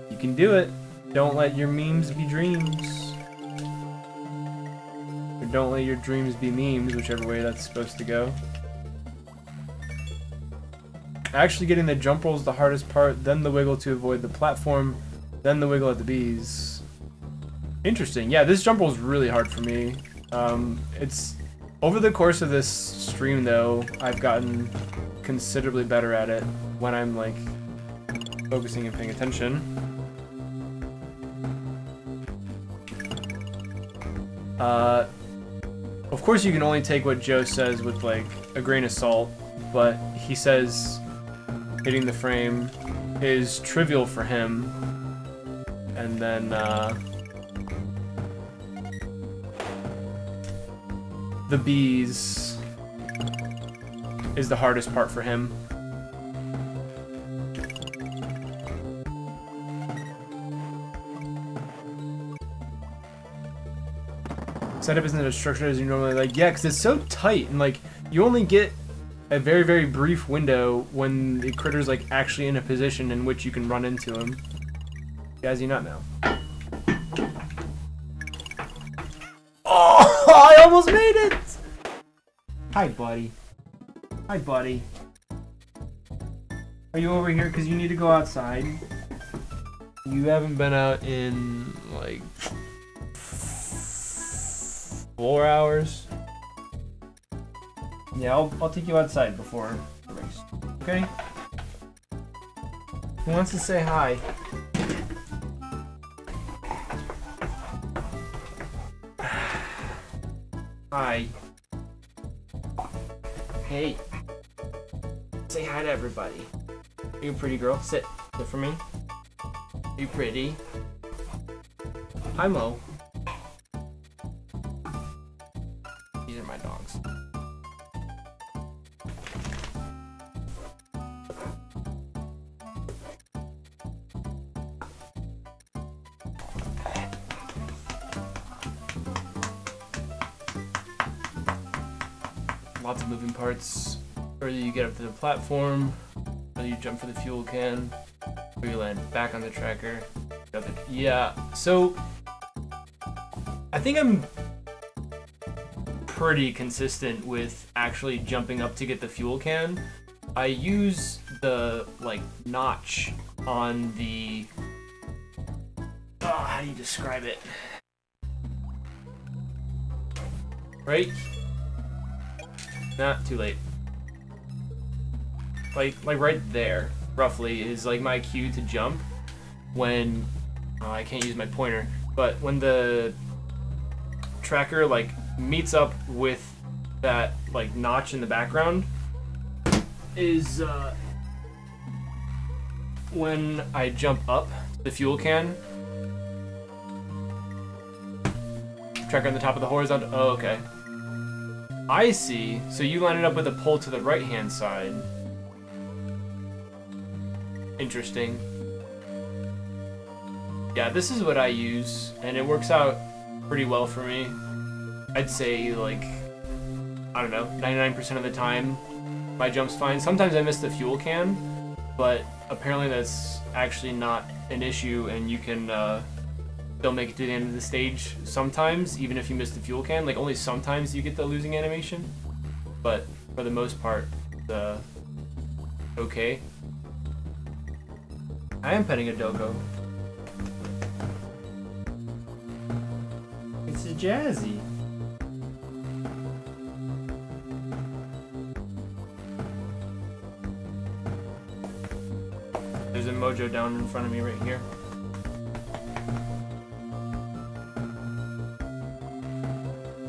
You can do it. Don't let your memes be dreams. Or don't let your dreams be memes, whichever way that's supposed to go. Actually getting the jump roll is the hardest part, then the wiggle to avoid the platform, then the wiggle at the bees. Interesting. Yeah, this jump roll is really hard for me. It's over the course of this stream, though, I've gotten considerably better at it when I'm, like, focusing and paying attention. Of course, you can only take what Joe says with, like, a grain of salt, but he says hitting the frame is trivial for him, and then, the bees is the hardest part for him. Setup isn't as structured as you normally like. Yeah, because it's so tight, and like you only get a very, very brief window when the critter's like actually in a position in which you can run into him. Guys, you not know. Oh, I almost made it! Hi, buddy. Hi, buddy. Are you over here because you need to go outside? You haven't been out in, like, 4 hours? Yeah, I'll take you outside before the race. Okay? Who wants to say hi? Hi. Hey. Say hi to everybody. Are you a pretty girl? Sit. Sit for me. Are you pretty? Hi, Mo. These are my dogs. Lots of moving parts. Earlier you get up to the platform, whether you jump for the fuel can, or you land back on the tracker. Yeah, so I think I'm pretty consistent with actually jumping up to get the fuel can. I use the, like, notch on the... Oh, how do you describe it? Right? Nah, too late. Like right there, roughly, is like my cue to jump when I can't use my pointer, but when the tracker like meets up with that like notch in the background is when I jump up the fuel can. Tracker on the top of the horizontal. Oh, okay. I see. So you line it up with a pole to the right-hand side. Interesting. Yeah, this is what I use, and it works out pretty well for me. I'd say, like, I don't know, 99% of the time, my jump's fine. Sometimes I miss the fuel can, but apparently that's actually not an issue, and you can still make it to the end of the stage sometimes, even if you miss the fuel can. Like, only sometimes you get the losing animation, but for the most part, okay. I am petting a doggo. It's a Jazzy. There's a Mojo down in front of me right here.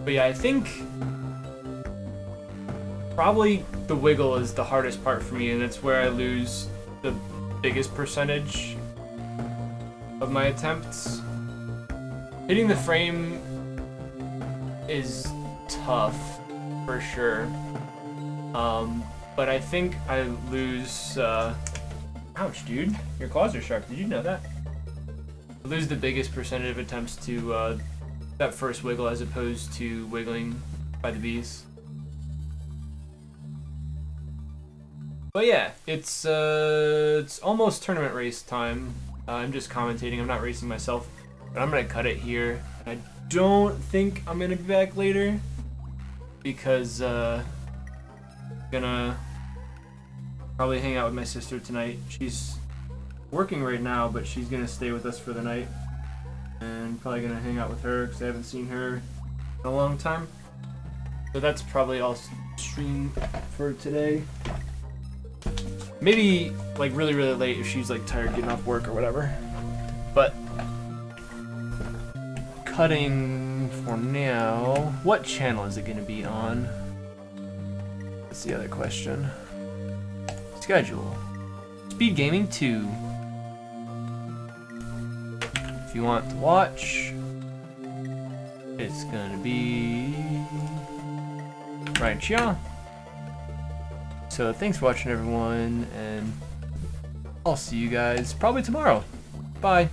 But yeah, I think probably the wiggle is the hardest part for me, and it's where I lose the biggest percentage of my attempts. Hitting the frame is tough, for sure. But I think I lose, ouch, dude. Your claws are sharp. Did you know that? I lose the biggest percentage of attempts to that first wiggle as opposed to wiggling by the bees. But yeah, it's almost tournament race time. I'm just commentating. I'm not racing myself, but I'm gonna cut it here. I don't think I'm gonna be back later because I'm gonna probably hang out with my sister tonight. She's working right now, but she's gonna stay with us for the night, and probably gonna hang out with her because I haven't seen her in a long time. So that's probably all stream for today. Maybe like really late if she's like tired getting off work or whatever. But cutting for now. What channel is it gonna be on? That's the other question. Schedule. Speed Gaming 2. If you want to watch, it's gonna be right here. So thanks for watching, everyone, and I'll see you guys probably tomorrow. Bye.